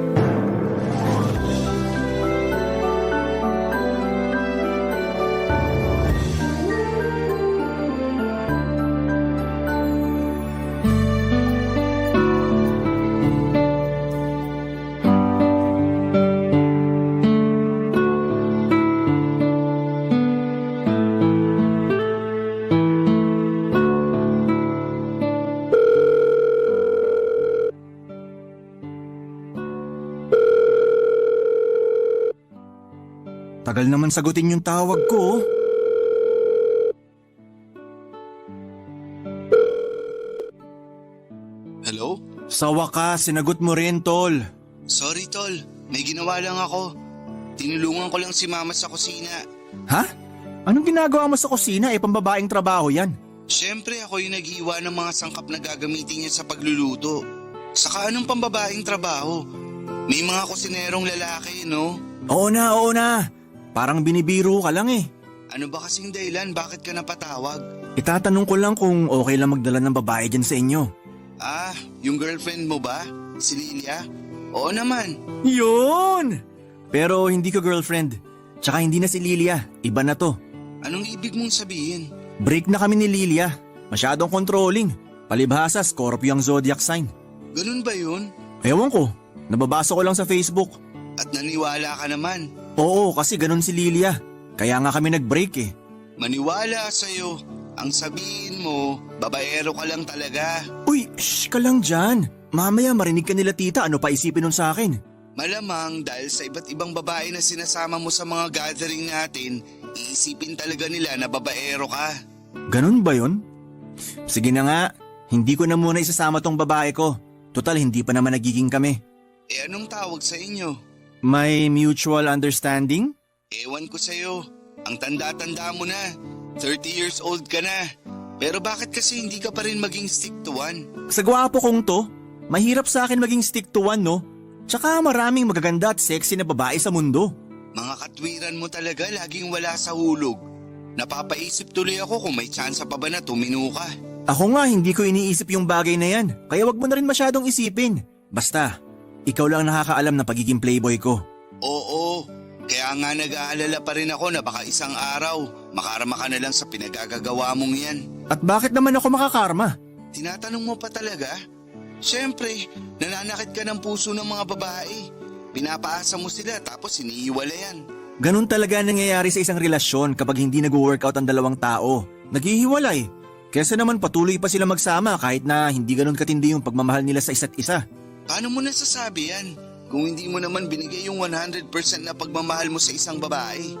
Tagal naman sagutin yung tawag ko. Hello? Sa wakas, sinagot mo rin, tol. Sorry tol, may ginawa lang ako. Tinulungan ko lang si mama sa kusina. Ha? Anong ginagawa mo sa kusina? Pambabaeng trabaho yan. Siyempre ako yung nag-iwa ng mga sangkap na gagamitin niya sa pagluluto. Saka anong pambabaeng trabaho? May mga kusinerong lalaki, no? Oo na. Parang binibiro ka lang eh. Ano ba kasing dahilan? Bakit ka napatawag? Itatanong ko lang kung okay lang magdala ng babae dyan sa inyo. Ah, yung girlfriend mo ba? Si Lilia? Oo naman. Yun! Pero hindi ko girlfriend. Tsaka hindi na si Lilia. Iba na to. Anong ibig mong sabihin? Break na kami ni Lilia. Masyadong controlling. Palibhasa, Scorpio ang zodiac sign. Ganun ba yun? Ewan ko. Nababasa ko lang sa Facebook. At naniwala ka naman. Oo, kasi ganun si Lilia. Kaya nga kami nag-break eh. Maniwala sa'yo. Ang sabihin mo, babaero ka lang talaga. Uy, shh ka lang dyan. Mamaya marinig ka nila tita, ano pa isipin nun sa akin? Malamang dahil sa iba't ibang babae na sinasama mo sa mga gathering natin, iisipin talaga nila na babaero ka. Ganun ba yun? Sige na nga, hindi ko na muna isasama tong babae ko. Total, hindi pa naman nagiging kami. Eh anong tawag sa inyo? May mutual understanding? Ewan ko sa'yo. Ang tanda-tanda mo na. 30 years old ka na. Pero bakit kasi hindi ka pa rin maging stick to one? Sa gwapo kong to, mahirap sa akin maging stick to one, no? Tsaka maraming magaganda at sexy na babae sa mundo. Mga katwiran mo talaga laging wala sa hulog. Napapaisip tuloy ako kung may tsansa pa ba na tumino ka. Ako nga hindi ko iniisip yung bagay na yan, kaya wag mo na rin masyadong isipin. Basta, ikaw lang nakakaalam na pagiging playboy ko. Oo, kaya nga nag-aalala pa rin ako na baka isang araw makarama ka na lang sa pinagagagawa mong yan. At bakit naman ako makakarma? Tinatanong mo pa talaga? Siyempre, nananakit ka ng puso ng mga babae. Pinapaasa mo sila tapos iniiwala yan. Ganun talaga nangyayari sa isang relasyon kapag hindi nag-workout ang dalawang tao. Naghihiwalay. Kesa naman patuloy pa sila magsama kahit na hindi ganun katindi yung pagmamahal nila sa isa't isa. Paano mo nasasabi yan? Kung hindi mo naman binigay yung 100% na pagmamahal mo sa isang babae.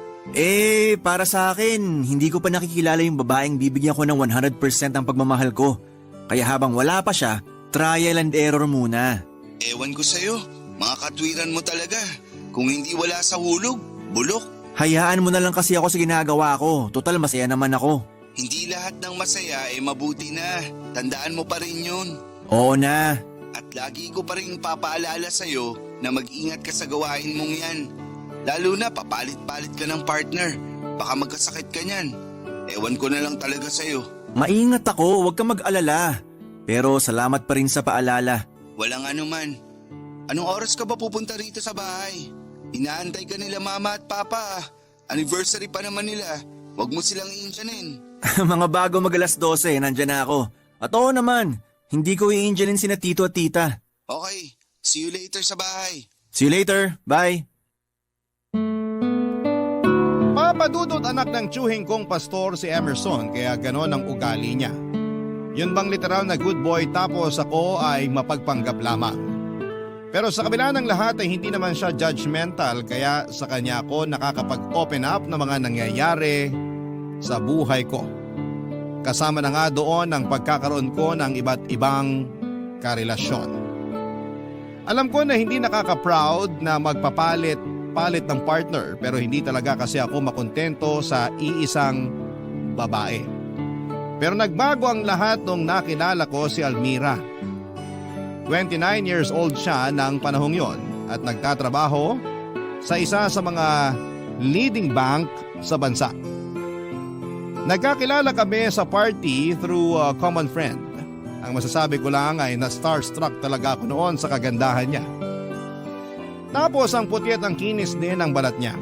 Para sa akin, hindi ko pa nakikilala yung babaeng bibigyan ko ng 100% ang pagmamahal ko. Kaya habang wala pa siya, trial and error muna. Ewan ko sa'yo, mga katwiran mo talaga. Kung hindi wala sa hulog, bulok. Hayaan mo na lang kasi ako sa ginagawa ko. Total masaya naman ako. Hindi lahat ng masaya ay mabuti na. Tandaan mo pa rin yun. Oo na. At lagi ko pa rin papaalala sa'yo na mag-ingat ka sa gawain mong yan. Lalo na papalit-palit ka ng partner. Baka magkasakit ka niyan. Ewan ko na lang talaga sa'yo. Maingat ako, huwag kang mag-alala. Pero salamat pa rin sa paalala. Walang anuman. Anong oras ka ba pupunta rito sa bahay? Inaantay ka nila mama at papa. Anniversary pa naman nila. Huwag mo silang iinjanin. Mga bago mag-alas 12, nandyan na ako. At oo naman, hindi ko i-angelin sina tito at tita. Okay, see you later sa bahay. See you later, bye. Papadudot anak ng tiyuhing kong pastor si Emerson kaya ganon ang ugali niya. Yun bang literal na good boy tapos ako ay mapagpanggap lamang. Pero sa kabila ng lahat ay hindi naman siya judgmental kaya sa kanya ako nakakapag-open up na mga nangyayari sa buhay ko. Kasama na nga doon ang pagkakaroon ko ng iba't ibang karelasyon. Alam ko na hindi nakaka-proud na magpapalit ng partner pero hindi talaga kasi ako makontento sa iisang babae. Pero nagbago ang lahat nung nakilala ko si Almira. 29 years old siya ng panahong yon at nagtatrabaho sa isa sa mga leading bank sa bansa. Nagkakilala kami sa party through a common friend. Ang masasabi ko lang ay na-starstruck talaga ako noon sa kagandahan niya. Tapos ang puti at ang kinis din ang balat niya.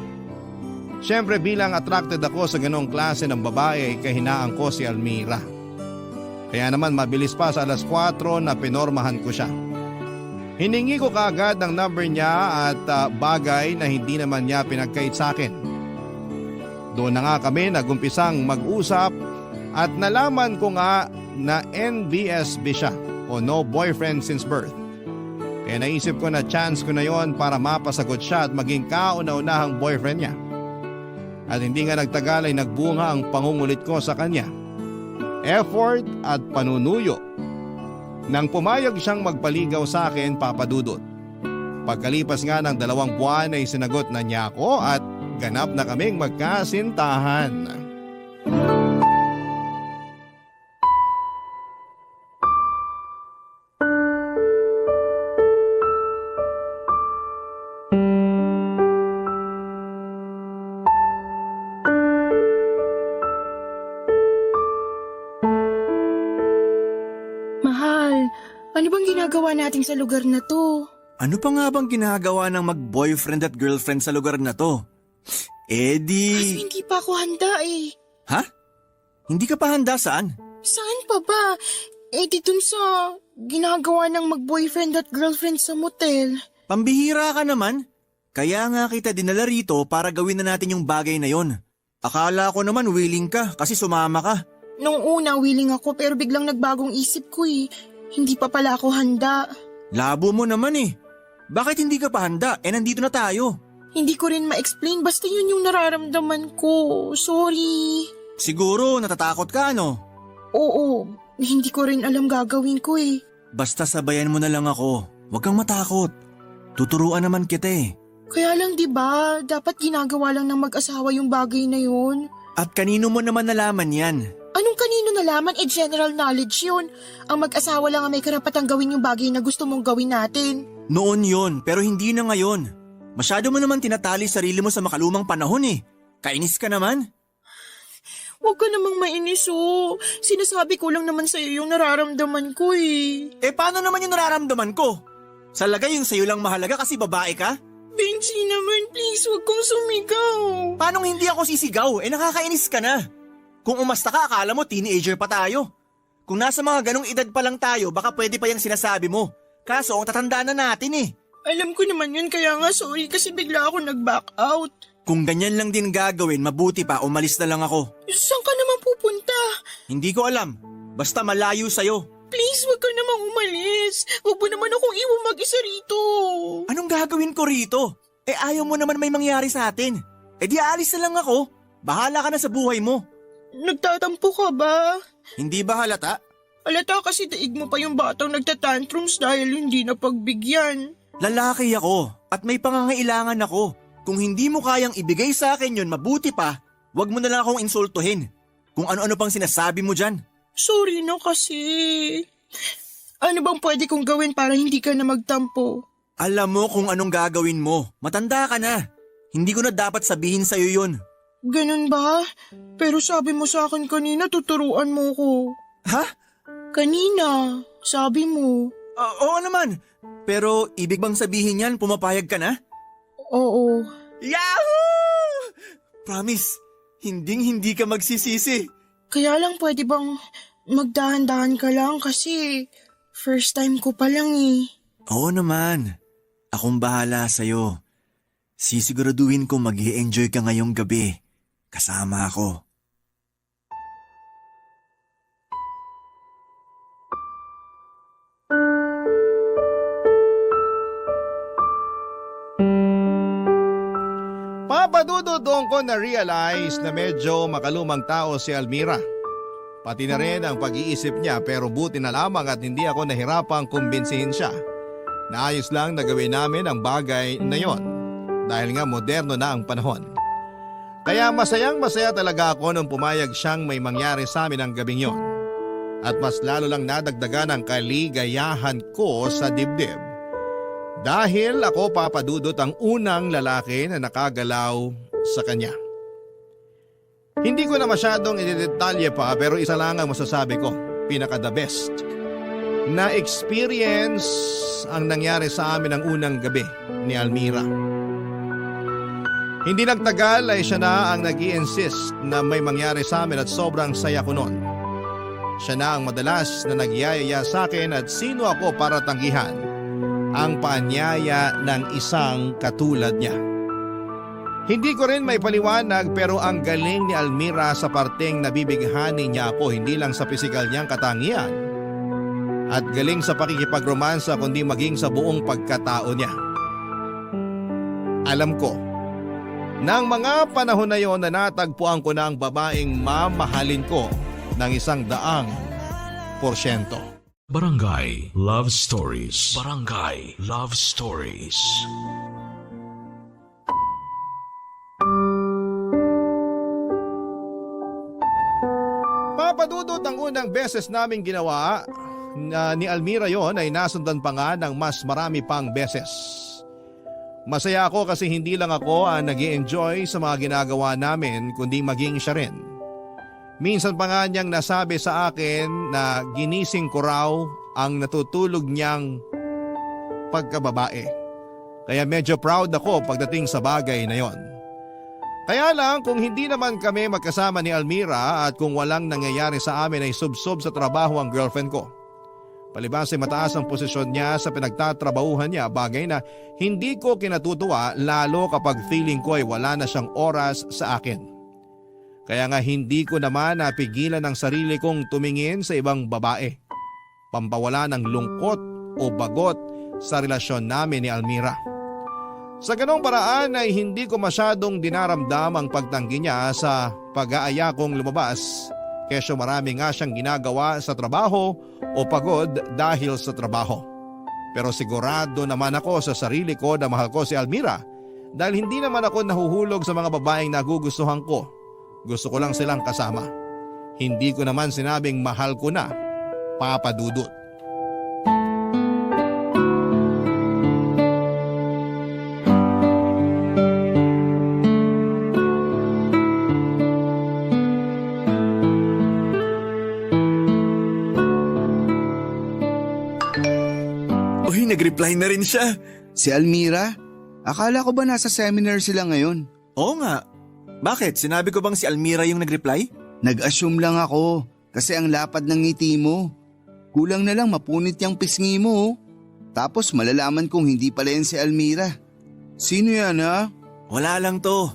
Siyempre bilang attracted ako sa ganong klase ng babae kahinaan ko si Almira. Kaya naman mabilis pa sa alas 4 na pinormahan ko siya. Hiningi ko kaagad ang number niya at bagay na hindi naman niya pinagkait sa akin. Doon na nga kami nagumpisang mag-usap at nalaman ko nga na NBSB siya o no boyfriend since birth. Kaya naisip ko na chance ko na yon para mapasagot siya at maging kauna-unahang boyfriend niya. At hindi nga nagtagal ay nagbunga ang pangungulit ko sa kanya. Effort at panunuyo. Nang pumayag siyang magpaligaw sa akin, papadudot. Pagkalipas nga ng 2 buwan ay sinagot na niya ako at ganap na kaming magkasintahan. Mahal, ano bang ginagawa natin sa lugar na to? Ano pa nga bang ginagawa ng mag-boyfriend at girlfriend sa lugar na to? Kaso Eddie! hindi pa ako handa eh. Ha? Hindi ka pa handa saan? Saan pa ba? Di dun sa ginagawa ng mag-boyfriend at girlfriend sa motel. Pambihira ka naman. Kaya nga kita dinala rito para gawin na natin yung bagay na yon. Akala ko naman willing ka kasi sumama ka. Nung una, willing ako pero biglang nagbagong isip ko eh. Hindi pa pala ako handa. Labo mo naman eh. Bakit hindi ka pa handa? Nandito na tayo. Hindi ko rin ma-explain basta yun yung nararamdaman ko. Sorry. Siguro natatakot ka ano? Oo, hindi ko rin alam gagawin ko eh. Basta sabayan mo na lang ako. Huwag kang matakot. Tuturuan naman kita eh. Kaya lang 'di ba, dapat ginagawa lang ng mag-asawa yung bagay na yun. At kanino mo naman nalaman yan? Anong kanino nalaman? General knowledge yun. Ang mag-asawa lang ang may karapatang gawin yung bagay na gusto mong gawin natin. Noon yon, pero hindi na ngayon. Masyado mo naman tinatali sarili mo sa makalumang panahon eh. Kainis ka naman? Huwag ka namang mainis Sinasabi ko lang naman sa'yo yung nararamdaman ko eh. Eh paano naman yung nararamdaman ko? Sa lagay yung sa'yo lang mahalaga kasi babae ka? Benji naman, please, huwag kong sumigaw. Paano hindi ako sisigaw? Nakakainis ka na. Kung umasta ka, akala mo teenager pa tayo. Kung nasa mga ganong edad pa lang tayo, baka pwede pa yung sinasabi mo. Kaso, ang tatanda na natin eh. Alam ko naman yun, kaya nga sorry kasi bigla ako nag-back out. Kung ganyan lang din gagawin, mabuti pa umalis na lang ako. Saan ka naman pupunta? Hindi ko alam. Basta malayo sa'yo. Please, huwag ka namang umalis. Huwag mo naman akong iwan mag-isa rito. Anong gagawin ko rito? Ayaw mo naman may mangyari sa atin. Di aalis na lang ako. Bahala ka na sa buhay mo. Nagtatampo ka ba? Hindi ba halata? Halata kasi daig mo pa yung batang nagtatantrums dahil hindi na pagbigyan. Lalaki ako at may pangangailangan ako. Kung hindi mo kayang ibigay sa akin yun, mabuti pa, wag mo na lang akong insultuhin. Kung ano-ano pang sinasabi mo dyan. Sorry na kasi. Ano bang pwede kong gawin para hindi ka na magtampo? Alam mo kung anong gagawin mo. Matanda ka na. Hindi ko na dapat sabihin sa'yo yun. Ganun ba? Pero sabi mo sa akin kanina tuturuan mo ko. Ha? Kanina, sabi mo. Oo naman. Pero ibig bang sabihin yan, pumapayag ka na? Oo. Yahoo! Promise, hindi ka magsisisi. Kaya lang pwede bang magdahan-dahan ka lang kasi first time ko pa lang eh. Oo naman. Akong bahala sa'yo. Sisiguraduhin ko mag-i-enjoy ka ngayong gabi. Kasama ako. Papadudod doon ko na-realize na medyo makalumang tao si Almira. Pati na rin ang pag-iisip niya pero buti na lamang at hindi ako nahirapang kumbinsihin siya. Naayos lang na gawin namin ang bagay na yon dahil nga moderno na ang panahon. Kaya masayang-masaya talaga ako nung pumayag siyang may mangyari sa amin ang gabing yon. At mas lalo lang nadagdagan ang kaligayahan ko sa dibdib. Dahil ako papadudot ang unang lalaki na nakagalaw sa kanya. Hindi ko na masyadong idedetalye pa pero isa lang ang masasabi ko, pinaka the best. Na experience ang nangyari sa amin ang unang gabi ni Almira. Hindi nagtagal ay siya na ang nag-i-insist na may mangyari sa amin at sobrang saya ko noon. Siya na ang madalas na nagyayaya sa akin at sino ako para tanggihan ang paanyaya ng isang katulad niya. Hindi ko rin may paliwanag pero ang galing ni Almira sa parteng nabibighani niya ako hindi lang sa pisikal niyang katangian at galing sa pakikipagromansa kundi maging sa buong pagkatao niya. Alam ko, nang mga panahon na yon na natagpuan ko na ang babaeng mamahalin ko ng 100%. Barangay Love Stories. Barangay Love Stories. Papadudot ang unang beses naming ginawa ni Almira yon ay nasundan pa nga ng mas marami pang beses. Masaya ako kasi hindi lang ako ang nag-i-enjoy sa mga ginagawa namin kundi maging siya rin. Minsan pa nga niyang nasabi sa akin na ginising ko raw ang natutulog niyang pagkababae. Kaya medyo proud ako pagdating sa bagay na yon. Kaya lang kung hindi naman kami magkasama ni Almira at kung walang nangyayari sa amin ay subsob sa trabaho ang girlfriend ko. Palibas ay mataas ang posisyon niya sa pinagtatrabahuhan niya, bagay na hindi ko kinatutuwa lalo kapag feeling ko ay wala na siyang oras sa akin. Kaya nga hindi ko naman napigilan ang sarili kong tumingin sa ibang babae. Pampawala ng lungkot o bagot sa relasyon namin ni Almira. Sa ganong paraan ay hindi ko masyadong dinaramdam ang pagtanggi niya sa pag-aaya kong lumabas. Kesyo marami nga siyang ginagawa sa trabaho o pagod dahil sa trabaho. Pero sigurado naman ako sa sarili ko na mahal ko si Almira Dahil hindi naman ako nahuhulog sa mga babaeng nagugustuhan ko. Gusto ko lang silang kasama. Hindi ko naman sinabing mahal ko na, Papa Dudut. Uy, nag-reply na rin siya. Si Almira? Akala ko ba nasa seminar sila ngayon? Oo nga. Bakit? Sinabi ko bang si Almira yung nag-reply? Nag-assume lang ako kasi ang lapad ng ngiti mo. Kulang na lang mapunit yung pisngi mo. Oh. Tapos malalaman kong hindi pala yan si Almira. Sino yan ha? Wala lang to.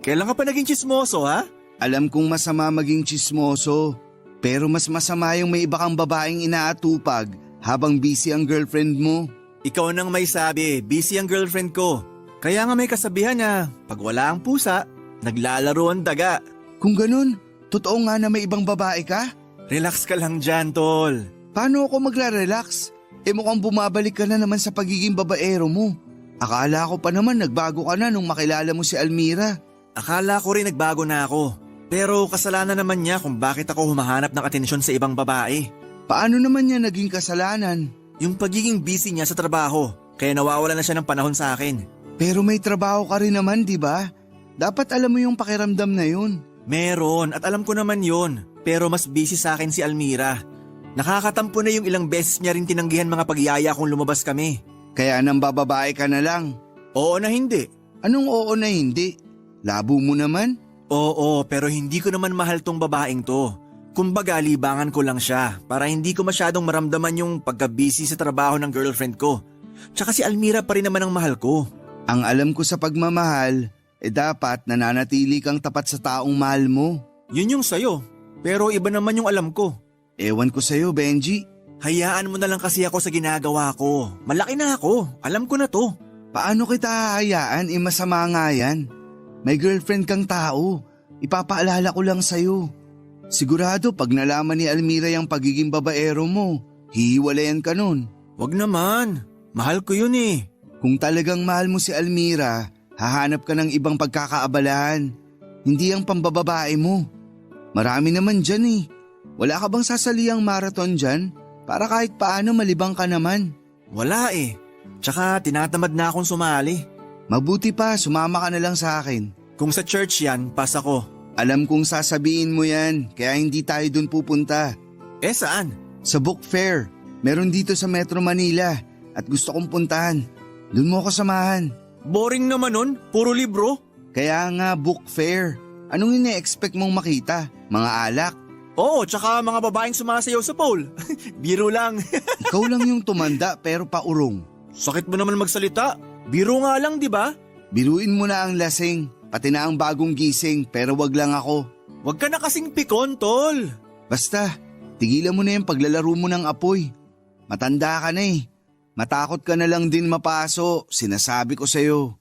Kailan ka pa naging chismoso ha? Alam kong masama maging tsismoso. Pero mas masama yung may iba kang babaeng inaatupag habang busy ang girlfriend mo. Ikaw nang may sabi, busy ang girlfriend ko. Kaya nga may kasabihan na pag wala ang pusa, naglalaro ang daga. Kung ganun, totoo nga na may ibang babae ka? Relax ka lang dyan, tol. Paano ako magre-relax? Mukhang bumabalik ka na naman sa pagiging babaero mo. Akala ko pa naman nagbago ka na nung makilala mo si Almira. Akala ko rin nagbago na ako. Pero kasalanan naman niya kung bakit ako humahanap ng atensyon sa ibang babae. Paano naman niya naging kasalanan? Yung pagiging busy niya sa trabaho, kaya nawawala na siya ng panahon sa akin. Pero may trabaho ka rin naman, di ba? Dapat alam mo yung pakiramdam na yun. Meron at alam ko naman yon. Pero mas busy sa akin si Almira. Nakakatampo na yung ilang beses niya rin tinanggihan mga pagyaya kung lumabas kami. Kaya nang bababae ka na lang. Oo na hindi. Anong oo na hindi? Labo mo naman? Oo, pero hindi ko naman mahal tong babaeng to. Kumbaga libangan ko lang siya para hindi ko masyadong maramdaman yung pagka-busy sa trabaho ng girlfriend ko. Tsaka si Almira pa rin naman ang mahal ko. Ang alam ko sa pagmamahal, dapat nananatili kang tapat sa taong mahal mo. Yun yung sayo, pero iba naman yung alam ko. Ewan ko sa'yo, Benji. Hayaan mo na lang kasi ako sa ginagawa ko. Malaki na ako, alam ko na to. Paano kita hahayaan? Masama nga yan. May girlfriend kang tao. Ipapaalala ko lang sa'yo. Sigurado pag nalaman ni Almira yung pagiging babaero mo, hihiwalayan ka nun. Wag naman, mahal ko yun eh. Kung talagang mahal mo si Almira, hahanap ka ng ibang pagkakaabalahan. Hindi ang pambababae mo. Marami naman dyan eh. Wala ka bang sasaliang marathon dyan? Para kahit paano malibang ka naman. Wala eh. Tsaka tinatamad na akong sumali. Mabuti pa, sumama ka na lang sa akin. Kung sa church yan, pas ako. Alam kong sasabihin mo yan, kaya hindi tayo dun pupunta. Eh saan? Sa book fair. Meron dito sa Metro Manila at gusto kong puntahan. Dun mo ako samahan. Boring naman nun, puro libro. Kaya nga book fair. Anong ine-expect mong makita? Mga alak? Oo, tsaka mga babaeng sumasayaw sa pole. Biro lang. Ikaw lang yung tumanda pero paurong. Sakit mo naman magsalita. Biro nga lang, di ba? Biruin mo na ang lasing, pati na ang bagong gising pero wag lang ako. Wag ka na kasing pikon, tol. Basta, tigilan mo na yung paglalaro mo ng apoy. Matanda ka na eh. Matakot ka na lang din mapaso, sinasabi ko sa'yo.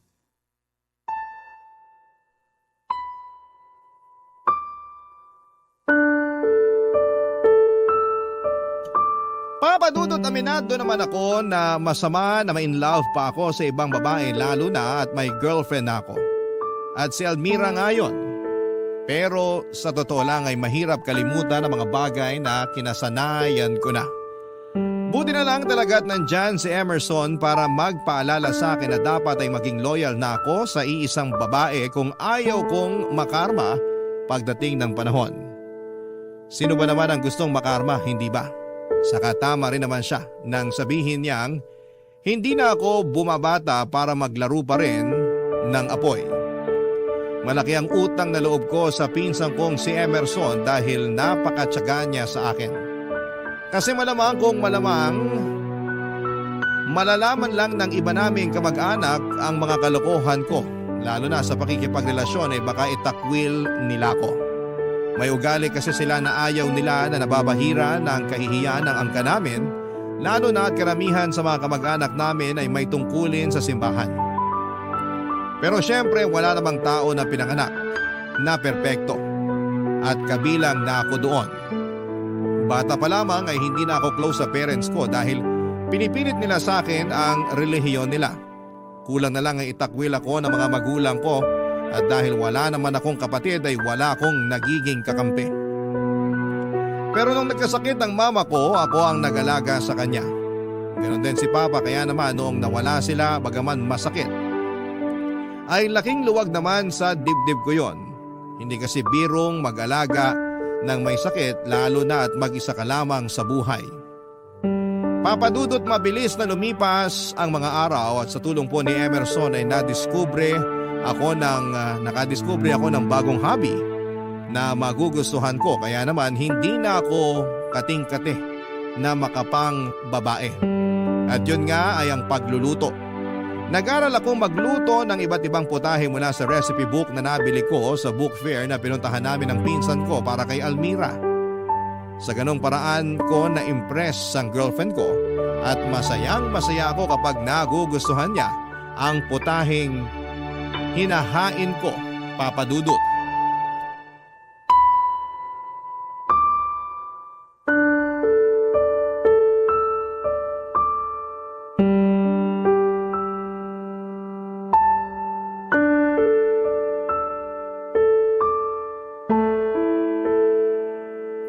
Papa Dudut, aminado naman ako na masama na ma-inlove pa ako sa ibang babae lalo na at may girlfriend na ako. At si Almira nga yun. Pero sa totoo lang ay mahirap kalimutan ang mga bagay na kinasanayan ko na. Buti na lang talaga at nandyan si Emerson para magpaalala sa akin na dapat ay maging loyal na ako sa iisang babae kung ayaw kong makarma pagdating ng panahon. Sino ba naman ang gustong makarma, hindi ba? Saka tama rin naman siya nang sabihin niyang hindi na ako bumabata para maglaro pa rin ng apoy. Malaki ang utang na loob ko sa pinsan kong si Emerson dahil napakatsaga niya sa akin. Kasi malamang kung malamang malalaman lang ng iba naming kamag-anak ang mga kalokohan ko. Lalo na sa pakikipagrelasyon ay baka itakwil nila ko. May ugali kasi sila na ayaw nila na nababahira ng kahihiyan ng angka namin, lalo na at karamihan sa mga kamag-anak namin ay may tungkulin sa simbahan. Pero syempre wala namang tao na pinanganak na perpekto at kabilang na ako doon. Bata pa lamang ay hindi na ako close sa parents ko dahil pinipilit nila sa akin ang relihiyon nila. Kulang na lang ang itakwil ako ng mga magulang ko at dahil wala naman akong kapatid ay wala akong nagiging kakampi. Pero nung nagkasakit ang mama ko, ako ang nag-alaga sa kanya. Ganon din si Papa kaya naman noong nawala sila bagaman masakit, ay laking luwag naman sa dibdib ko yon. Hindi kasi birong mag-alaga ng may sakit lalo na at mag-isa ka lamang sa buhay. Papadudot mabilis na lumipas ang mga araw at sa tulong po ni Emerson ay nakadiskubre ako ng bagong hobby na magugustuhan ko kaya naman hindi na ako kating-kate na makapang babae. At yun nga ay ang pagluluto. Nag-aral akong magluto ng iba't ibang putahe mula sa recipe book na nabili ko sa book fair na pinuntahan namin ng pinsan ko para kay Almira. Sa ganong paraan ko na-impress ang girlfriend ko at masayang-masaya ako kapag nagugustuhan niya ang putaheng hinahain ko, Papa Dudut.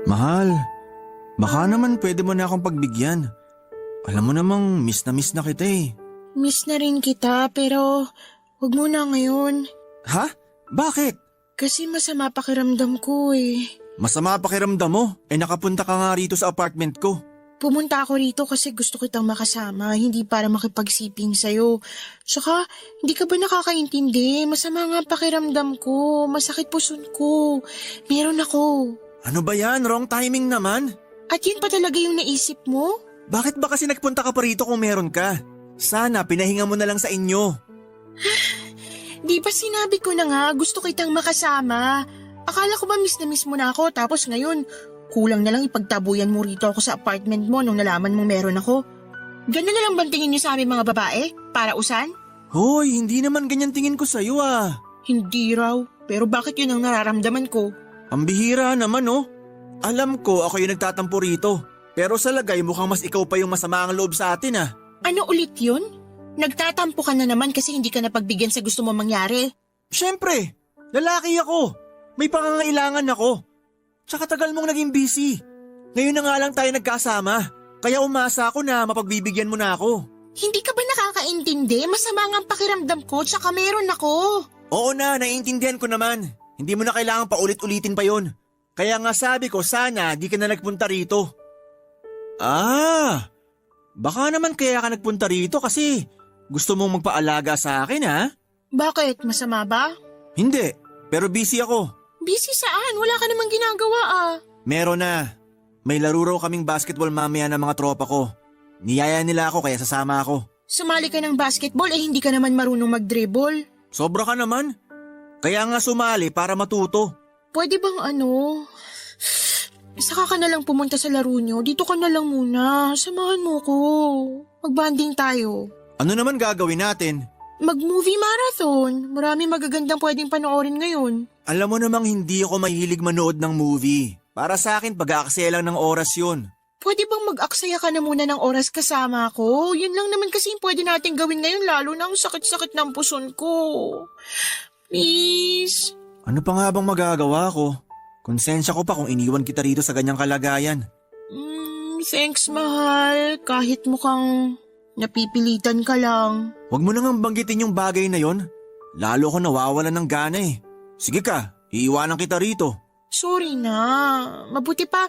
Mahal, baka naman pwede mo na akong pagbigyan. Alam mo namang miss na kita eh. Miss na rin kita pero wag muna ngayon. Ha? Bakit? Kasi masama pakiramdam ko eh. Masama pakiramdam mo? Nakapunta ka nga rito sa apartment ko. Pumunta ako rito kasi gusto kitang makasama, hindi para makipagsiping sa'yo. Tsaka, hindi ka ba nakakaintindi? Masama nga pakiramdam ko, masakit puson ko. Meron ako. Ano ba yan? Wrong timing naman. At yun pa talaga yung naisip mo? Bakit ba kasi nagpunta ka pa rito kung meron ka? Sana pinahinga mo na lang sa inyo. Di ba sinabi ko na nga, gusto kitang makasama. Akala ko ba miss na miss mo na ako tapos ngayon, kulang na lang ipagtabuyan mo rito ako sa apartment mo nung nalaman mo meron ako. Ganun na lang bang tingin niyo sa aming mga babae? Para usan? Hoy, hindi naman ganyan tingin ko sa'yo ah. Hindi raw, pero bakit yun ang nararamdaman ko? Ang bihira naman oh. Alam ko ako yung nagtatampo rito. Pero sa lagay mukhang mas ikaw pa yung masama ang loob sa atin ah. Ano ulit yun? Nagtatampo ka na naman kasi hindi ka napagbigyan sa gusto mo mangyari. Siyempre, lalaki ako. May pangangailangan ako. Tsaka tagal mong naging busy. Ngayon na nga lang tayo nagkasama. Kaya umasa ako na mapagbibigyan mo na ako. Hindi ka ba nakakaintindi? Masama nga ang pakiramdam ko tsaka meron ako. Oo na, naiintindihan ko naman. Hindi mo na kailangan paulit-ulitin pa yon. Kaya nga sabi ko sana di ka na nagpunta rito. Ah, baka naman kaya ka nagpunta rito kasi gusto mong magpaalaga sa akin ha? Bakit? Masama ba? Hindi, pero busy ako. Busy saan? Wala ka namang ginagawa ah. Meron na. May laro raw kaming basketball mamaya ng mga tropa ko. Niyaya nila ako kaya sasama ako. Sumali ka ng basketball eh hindi ka naman marunong mag-dribble. Sobra ka naman. Kaya nga sumali para matuto. Pwede bang saka ka na lang pumunta sa laro nyo. Dito ka na lang muna. Samahan mo ko. Mag-bonding tayo. Ano naman gagawin natin? Mag-movie marathon. Marami magagandang pwedeng panoorin ngayon. Alam mo namang hindi ako mahilig manood ng movie. Para sa akin, pag-aaksaya lang ng oras yun. Pwede bang mag-aksaya ka na muna ng oras kasama ko? Yun lang naman kasi yung pwede natin gawin ngayon lalo na ang sakit-sakit ng puson ko. Please. Ano pa nga bang magagawa ko? Konsensya ko pa kung iniwan kita rito sa ganyang kalagayan. Thanks, mahal. Kahit mukhang napipilitan ka lang. Huwag mo nang banggitin yung bagay na yon. Lalo ko nawawalan ng gana eh. Sige ka, iiwanan kita rito. Sorry na. Mabuti pa,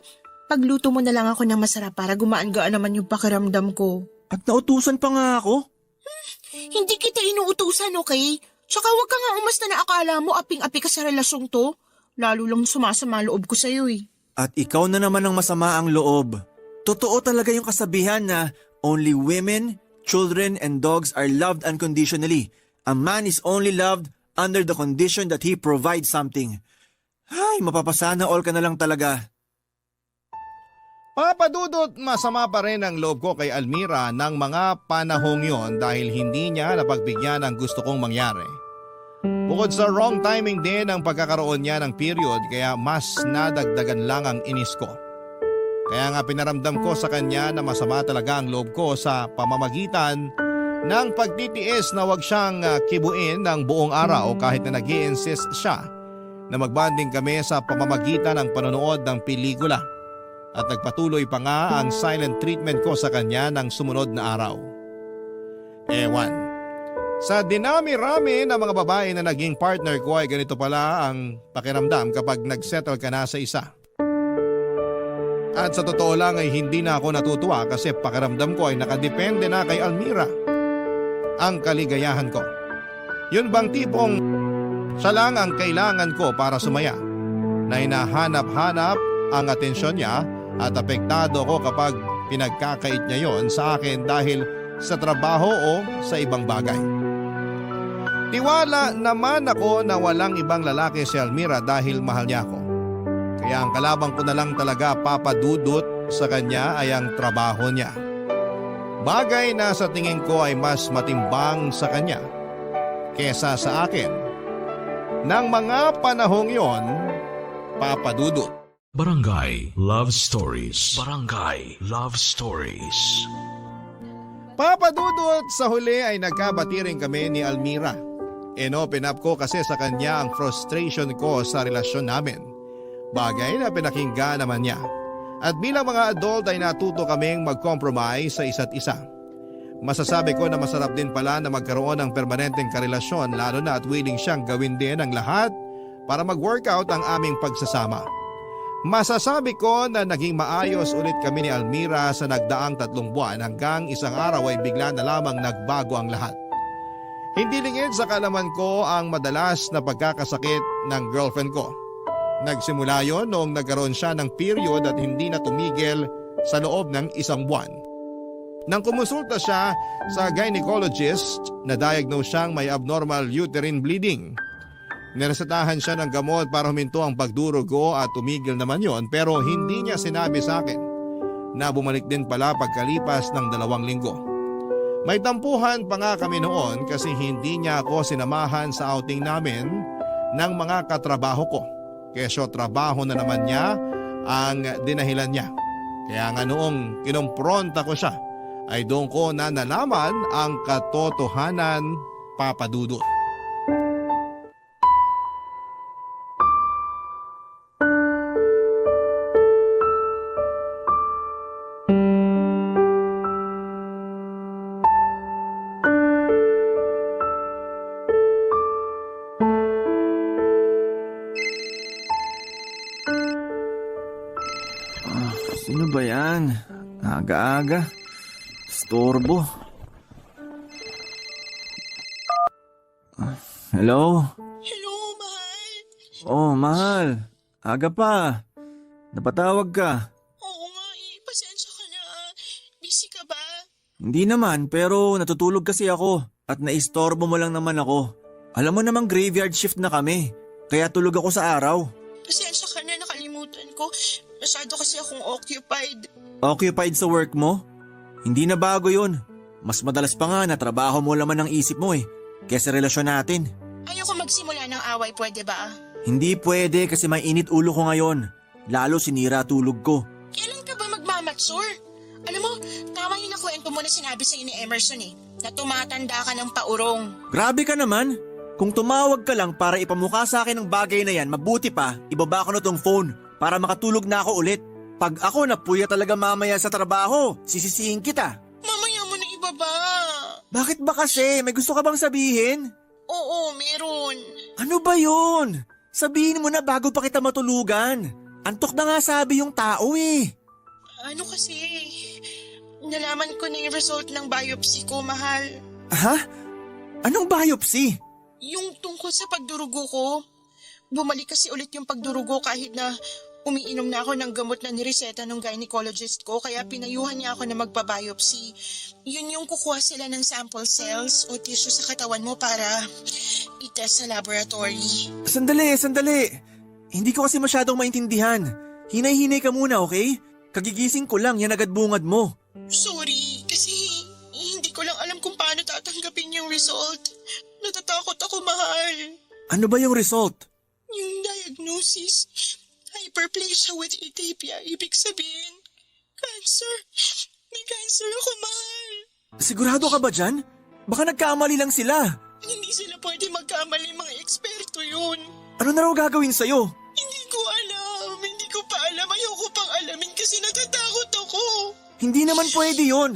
pagluto mo na lang ako ng masarap para gumaan-gaan naman yung pakiramdam ko. At nautusan pa nga ako? Hindi kita inuutusan, okay? Tsaka huwag ka nga umasta na akala mo aping-api ka sa relasyong to. Lalo lang sumasama loob ko sa'yo eh. At ikaw na naman ang masama ang loob. Totoo talaga yung kasabihan na only women, children, and dogs are loved unconditionally. A man is only loved under the condition that he provides something. Ay, mapapasana all ka na lang talaga. Papadudot, masama pa rin ang loob ko kay Almira ng mga panahong yon dahil hindi niya napagbigyan ang gusto kong mangyari. Bukod sa wrong timing din ang pagkakaroon niya ng period kaya mas nadagdagan lang ang inis ko. Kaya nga pinaramdam ko sa kanya na masama talaga ang loob ko sa pamamagitan ng pagtitiis na wag siyang kibuin ng buong araw kahit na nag-i-insist siya na magbanding kami sa pamamagitan ng panonood ng pelikula. At nagpatuloy pa nga ang silent treatment ko sa kanya ng sumunod na araw. Ewan. Sa dinami-rami ng mga babae na naging partner ko ay ganito pala ang pakiramdam kapag nagsettle ka na sa isa. At sa totoo lang ay hindi na ako natutuwa kasi pakiramdam ko ay nakadepende na kay Almira ang kaligayahan ko. Yun bang tipong siya lang ang kailangan ko para sumaya, na hinahanap-hanap ang atensyon niya at apektado ko kapag pinagkakait niya yon sa akin dahil sa trabaho o sa ibang bagay. Tiwala naman ako na walang ibang lalaki si Almira dahil mahal niya ako. Kaya ang kalabang ko na lang talaga papadudot sa kanya ay ang trabaho niya. Bagay na sa tingin ko ay mas matimbang sa kanya kesa sa akin. Nang mga panahong yon, papadudot. Barangay Love Stories. Barangay Love Stories. Papadudot sa huli ay nagkabati rin kami ni Almira. Inopen up ko kasi sa kanya ang frustration ko sa relasyon namin. Bagay na pinakinggan naman niya. At bilang mga adult ay natuto kaming mag-compromise sa isa't isa. Masasabi ko na masarap din pala na magkaroon ng permanenteng karelasyon lalo na at willing siyang gawin din ang lahat para mag-workout ang aming pagsasama. Masasabi ko na naging maayos ulit kami ni Almira sa nagdaang 3 buwan hanggang isang araw ay bigla na lamang nagbago ang lahat. Hindi lingid sa kalaman ko ang madalas na pagkakasakit ng girlfriend ko. Nagsimula yon noong nagkaroon siya ng period at hindi na tumigil sa loob ng 1 buwan. Nang kumonsulta siya sa gynecologist, na-diagnose siyang may abnormal uterine bleeding. Niresetahan siya ng gamot para huminto ang pagdurugo at tumigil naman yon pero hindi niya sinabi sa akin na bumalik din pala pagkalipas ng 2 linggo. May tampuhan pa nga kami noon kasi hindi niya ako sinamahan sa outing namin ng mga katrabaho ko. Kesyo trabaho na naman niya ang dinahilan niya. Kaya nga noong kinumpronta ko siya ay doon ko na nalaman ang katotohanan, papadudot. Sino ba yan? Aga-aga. Storbo. Hello? Hello, mahal. Oh, mahal. Aga pa. Napatawag ka. Oo nga pasensya ka na. Busy ka ba? Hindi naman, pero natutulog kasi ako. At naistorbo mo lang naman ako. Alam mo namang graveyard shift na kami. Kaya tulog ako sa araw. Pasensya ka na, nakalimutan ko. Masyado kasi akong occupied. Occupied sa work mo? Hindi na bago yun. Mas madalas pa nga na trabaho mo laman ng isip mo kesa relasyon natin. Ayoko magsimula ng away, pwede ba? Hindi pwede kasi may init ulo ko ngayon. Lalo sinira tulog ko. Kailan ka ba magmamature? Alam mo, tama yung nakwento mo na sinabi sa'yo ni Emerson na tumatanda ka ng paurong. Grabe ka naman. Kung tumawag ka lang para ipamukha sa akin ng bagay na yan, mabuti pa, ibaba ko na tong phone para makatulog na ako ulit. Pag ako napuya talaga mamaya sa trabaho, sisisihin kita. Mamaya mo na ibaba. Bakit ba kasi? May gusto ka bang sabihin? Oo, meron. Ano ba yun? Sabihin mo na bago pa kita matulugan. Antok na nga sabi yung tao Ano kasi, nalaman ko na yung result ng biopsy ko, mahal. Ha? Anong biopsy? Yung tungkol sa pagdurugo ko. Bumalik kasi ulit yung pagdurugo kahit na umiinom na ako ng gamot na nireseta ng gynecologist ko kaya pinayuhan niya ako na magpa-biopsy. Yun yung kukuha sila ng sample cells o tissue sa katawan mo para itest sa laboratory. Sandali. Hindi ko kasi masyadong maintindihan. Hinay-hinay ka muna, okay? Kagigising ko lang, yan agad bungad mo. Sorry, kasi hindi ko lang alam kung paano tatanggapin yung result. Natatakot ako, mahal. Ano ba yung result? Yung diagnosis, hyperplasia with atypia, ibig sabihin, cancer. May cancer ako, mahal. Sigurado ka ba dyan? Baka nagkamali lang sila. Hindi sila pwede magkamali, mga eksperto yun. Ano na raw gagawin sa'yo? Hindi ko alam. Hindi ko pa alam. Ayoko pang alamin kasi natatakot ako. Hindi naman pwede yun.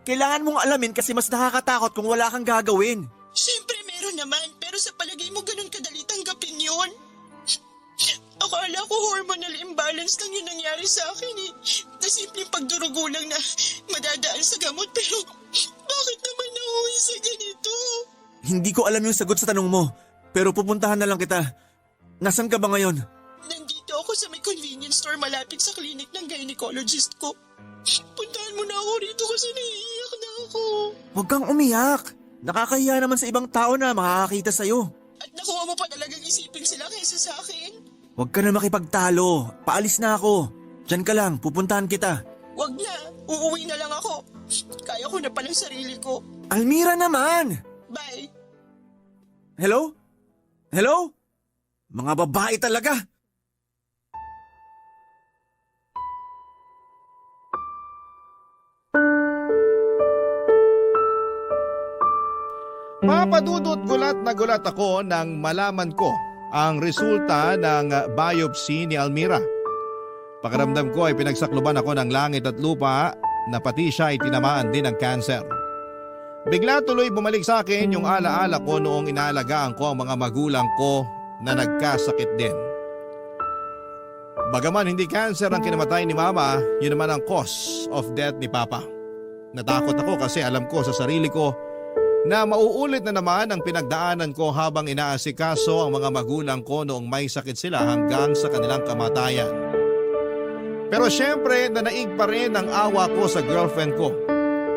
Kailangan mong alamin kasi mas nakakatakot kung wala kang gagawin. Siyempre meron naman, pero sa palagay mo ganun kadali tanggapin yun? Akala ko hormonal imbalance lang yung nangyari sa akin eh. Na simpleng pagdurugo lang na madadaan sa gamot, pero bakit naman nauwi sa ganito? Hindi ko alam yung sagot sa tanong mo, pero pupuntahan na lang kita. Nasaan ka ba ngayon? Nandito ako sa may convenience store malapit sa clinic ng gynecologist ko. Puntahan mo na ako rito kasi naiiyak na ako. Huwag kang umiyak. Nakakahiya naman sa ibang tao na makakakita sa'yo. At nakuha mo pa talagang isipin sila kaysa sa akin? Huwag ka na makipagtalo. Paalis na ako. Diyan ka lang, pupuntahan kita. Wag na, uuwi na lang ako. Kaya ko na palang sarili ko. Almira naman! Bye. Hello? Hello? Mga babae talaga. Papadudot gulat na gulat ako nang malaman ko ang resulta ng biopsy ni Almira. Pakiramdam ko ay pinagsakluban ako ng langit at lupa na pati siya ay tinamaan din ng cancer. Bigla tuloy bumalik sa akin yung alaala ko noong inaalagaan ko ang mga magulang ko na nagkasakit din. Bagaman hindi cancer ang kinamatay ni Mama, yun naman ang cause of death ni Papa. Natakot ako kasi alam ko sa sarili ko na mauulit na naman ang pinagdaanan ko habang inaasikaso ang mga magulang ko noong may sakit sila hanggang sa kanilang kamatayan. Pero syempre nanaig pa rin ang awa ko sa girlfriend ko.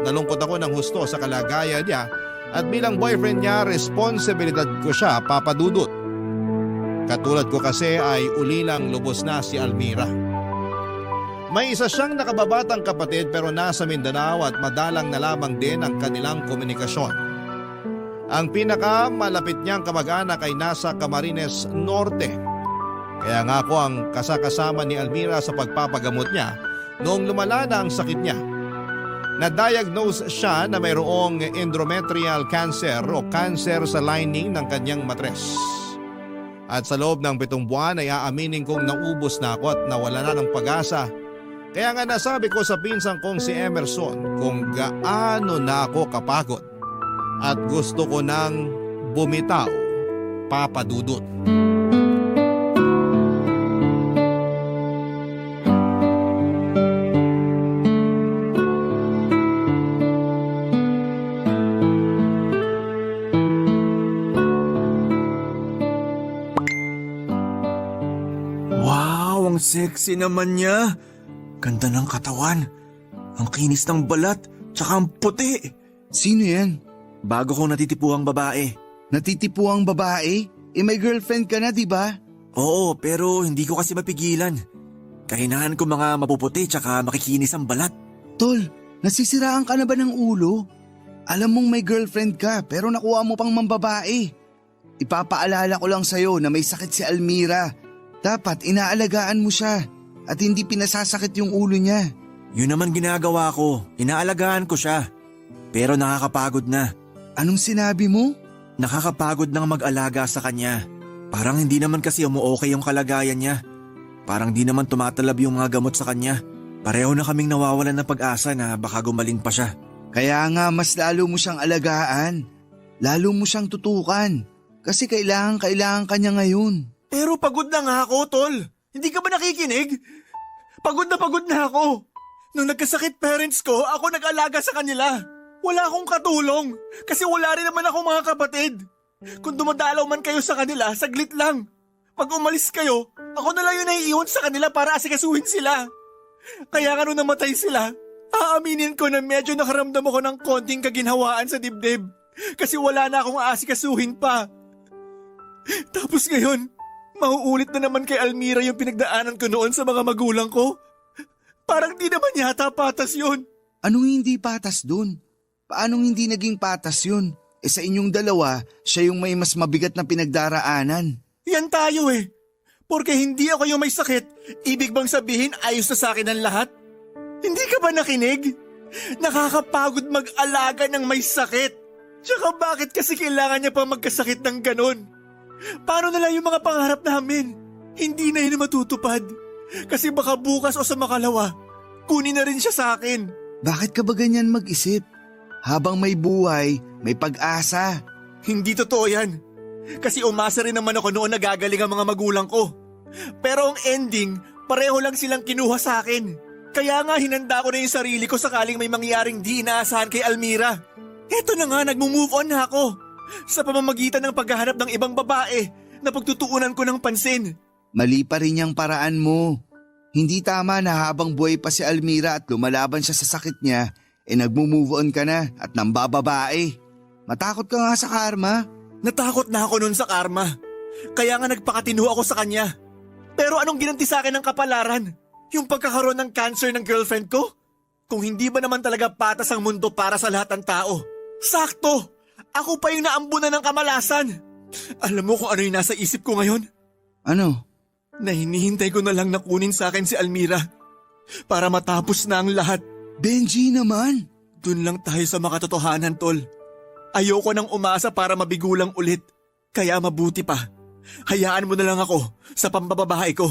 Nalungkot ako ng husto sa kalagayan niya at bilang boyfriend niya, responsibilidad ko siya, papadudot. Katulad ko kasi ay ulilang lubos na si Almira. May isa siyang nakababatang kapatid pero nasa Mindanao at madalang na lamang din ang kanilang komunikasyon. Ang pinakamalapit niyang kamag-anak ay nasa Camarines Norte. Kaya nga ako ang kasakasama ni Almira sa pagpapagamot niya noong lumala na ang sakit niya. Na-diagnose siya na mayroong endometrial cancer o cancer sa lining ng kanyang matres. At sa loob ng 7 buwan ay aaminin kong naubos na ako at nawala na ng pag-asa. Kaya nga nasabi ko sa pinsan kong si Emerson kung gaano na ako kapagod at gusto ko nang bumitaw, papadudot. Wow, ang sexy naman niya. Ganda ng katawan. Ang kinis ng balat, tsaka ang puti. Sino yan? Bago kong natitipuang babae. Natitipuang babae? May girlfriend ka na, di ba? Oo, pero hindi ko kasi mapigilan. Kahinahan ko mga mapuputi tsaka makikinis ang balat. Tol, nasisiraan ka na ba ng ulo? Alam mong may girlfriend ka pero nakuha mo pang mambabae. Ipapaalala ko lang sa'yo na may sakit si Almira. Dapat inaalagaan mo siya at hindi pinasasakit yung ulo niya. Yun naman ginagawa ko. Inaalagaan ko siya. Pero nakakapagod na. Anong sinabi mo? Nakakapagod nang mag-alaga sa kanya. Parang hindi naman kasi umuokay yung kalagayan niya. Parang di naman tumatalab yung mga gamot sa kanya. Pareho na kaming nawawalan ng pag-asa na baka gumaling pa siya. Kaya nga mas lalo mo siyang alagaan. Lalo mo siyang tutukan. Kasi kailangan ka niya ngayon. Pero pagod na nga ako, Tol. Hindi ka ba nakikinig? Pagod na ako. Nung nagkasakit parents ko, ako nag-alaga sa kanila. Wala akong katulong kasi wala rin naman akong mga kapatid. Kung dumadalaw man kayo sa kanila, saglit lang. Pag umalis kayo, ako na lang yung naiiwan sa kanila para asikasuhin sila. Kaya nga nung namatay sila, aaminin ko na medyo nakaramdam ako ng konting kaginhawaan sa dibdib kasi wala na akong aasikasuhin pa. Tapos ngayon, mauulit na naman kay Almira yung pinagdaanan ko noon sa mga magulang ko. Parang di naman yata patas yun. Anong hindi patas dun? Paanong hindi naging patas yun? Sa inyong dalawa, siya yung may mas mabigat na pinagdaraanan. Yan tayo eh. Porque hindi ako yung may sakit, ibig bang sabihin ayos na sa akin ang lahat? Hindi ka ba nakinig? Nakakapagod mag-alaga ng may sakit. Tsaka bakit kasi kailangan niya pa magkasakit ng ganon? Paano na lang yung mga pangarap namin? Hindi na yun matutupad. Kasi baka bukas o sa makalawa, kunin na rin siya sa akin. Bakit ka ba ganyan mag-isip? Habang may buhay, may pag-asa. Hindi totoo yan. Kasi umasa rin naman ako noon na gagaling ang mga magulang ko. Pero ang ending, pareho lang silang kinuha sa akin. Kaya nga hinanda ko na yung sarili ko sakaling may mangyaring di inaasahan kay Almira. Eto na nga, nagmo-move on na ako. Sa pamamagitan ng paghahanap ng ibang babae na pagtutuunan ko ng pansin. Mali pa rin yung paraan mo. Hindi tama na habang buhay pa si Almira at lumalaban siya sa sakit niya, nagmo-move on ka na at nambababae. Matakot ka nga sa karma. Natakot na ako noon sa karma. Kaya nga nagpakatino ako sa kanya. Pero anong ginanti sa akin ng kapalaran? Yung pagkakaroon ng cancer ng girlfriend ko? Kung hindi ba naman talaga patas ang mundo para sa lahat ng tao? Sakto! Ako pa yung naambunan ng kamalasan. Alam mo kung ano yung nasa isip ko ngayon? Ano? Na hinihintay ko na lang na kunin sa akin si Almira. Para matapos na ang lahat. Benji naman. Dun lang tayo sa makatotohanan, tol. Ayoko nang umasa para mabigulang ulit. Kaya mabuti pa. Hayaan mo na lang ako sa pambababae ko.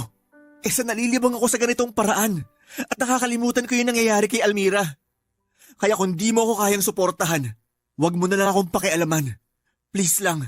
Sa nalilibang ako sa ganitong paraan. At nakakalimutan ko yung nangyayari kay Almira. Kaya kung di mo ako kayang suportahan, wag mo na lang akong pakialaman. Please lang.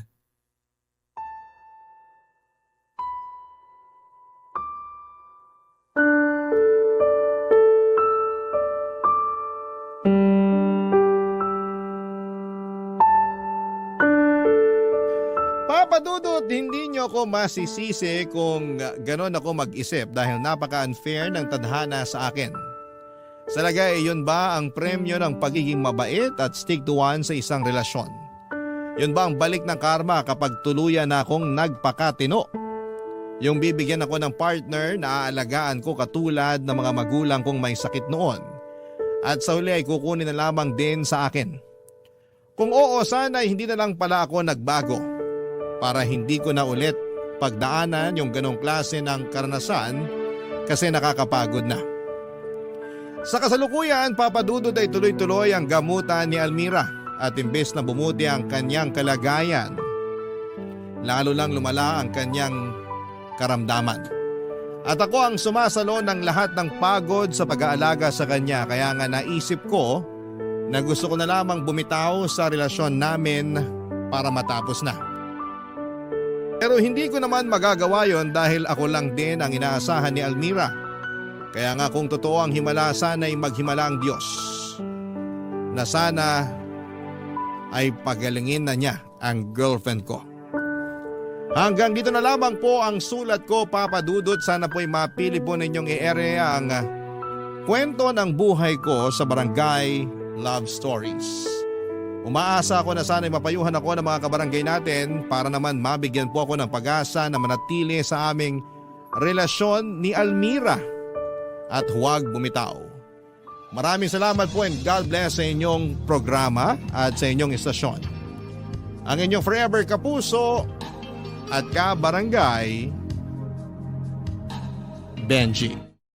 Papa Dudut, hindi nyo ako masisisi kung ganon ako mag-isip dahil napaka-unfair ng tadhana sa akin. Sa lagay, yun ba ang premyo ng pagiging mabait at stick to one sa isang relasyon? Yun ba ang balik ng karma kapag tuluyan na akong nagpakatino? Yung bibigyan ako ng partner na aalagaan ko katulad ng mga magulang kong may sakit noon at sa huli ay kukunin na lamang din sa akin. Kung oo, sana hindi na lang pala ako nagbago para hindi ko na ulit pagdaanan yung ganong klase ng karanasan kasi nakakapagod na. Sa kasalukuyan, Papa Dudut ay tuloy-tuloy ang gamutan ni Almira at imbes na bumuti ang kanyang kalagayan, lalo lang lumala ang kanyang karamdaman. At ako ang sumasalo ng lahat ng pagod sa pag-aalaga sa kanya kaya nga naisip ko na gusto ko na lamang bumitaw sa relasyon namin para matapos na. Pero hindi ko naman magagawa yon dahil ako lang din ang inaasahan ni Almira. Kaya nga kung totoo ang himala, sana ay maghimala ang Diyos. Na sana ay pagalingin na niya ang girlfriend ko. Hanggang dito na lamang po ang sulat ko, Papa Dudut. Sana po'y mapili po ninyong i-ere ang kwento ng buhay ko sa Barangay Love Stories. Umaasa ako na sana'y mapayuhan ako ng mga kabarangay natin para naman mabigyan po ako ng pag-asa na manatili sa aming relasyon ni Almira at huwag bumitaw. Maraming salamat po and God bless sa inyong programa at sa inyong istasyon. Ang inyong forever kapuso at kabarangay, Benji.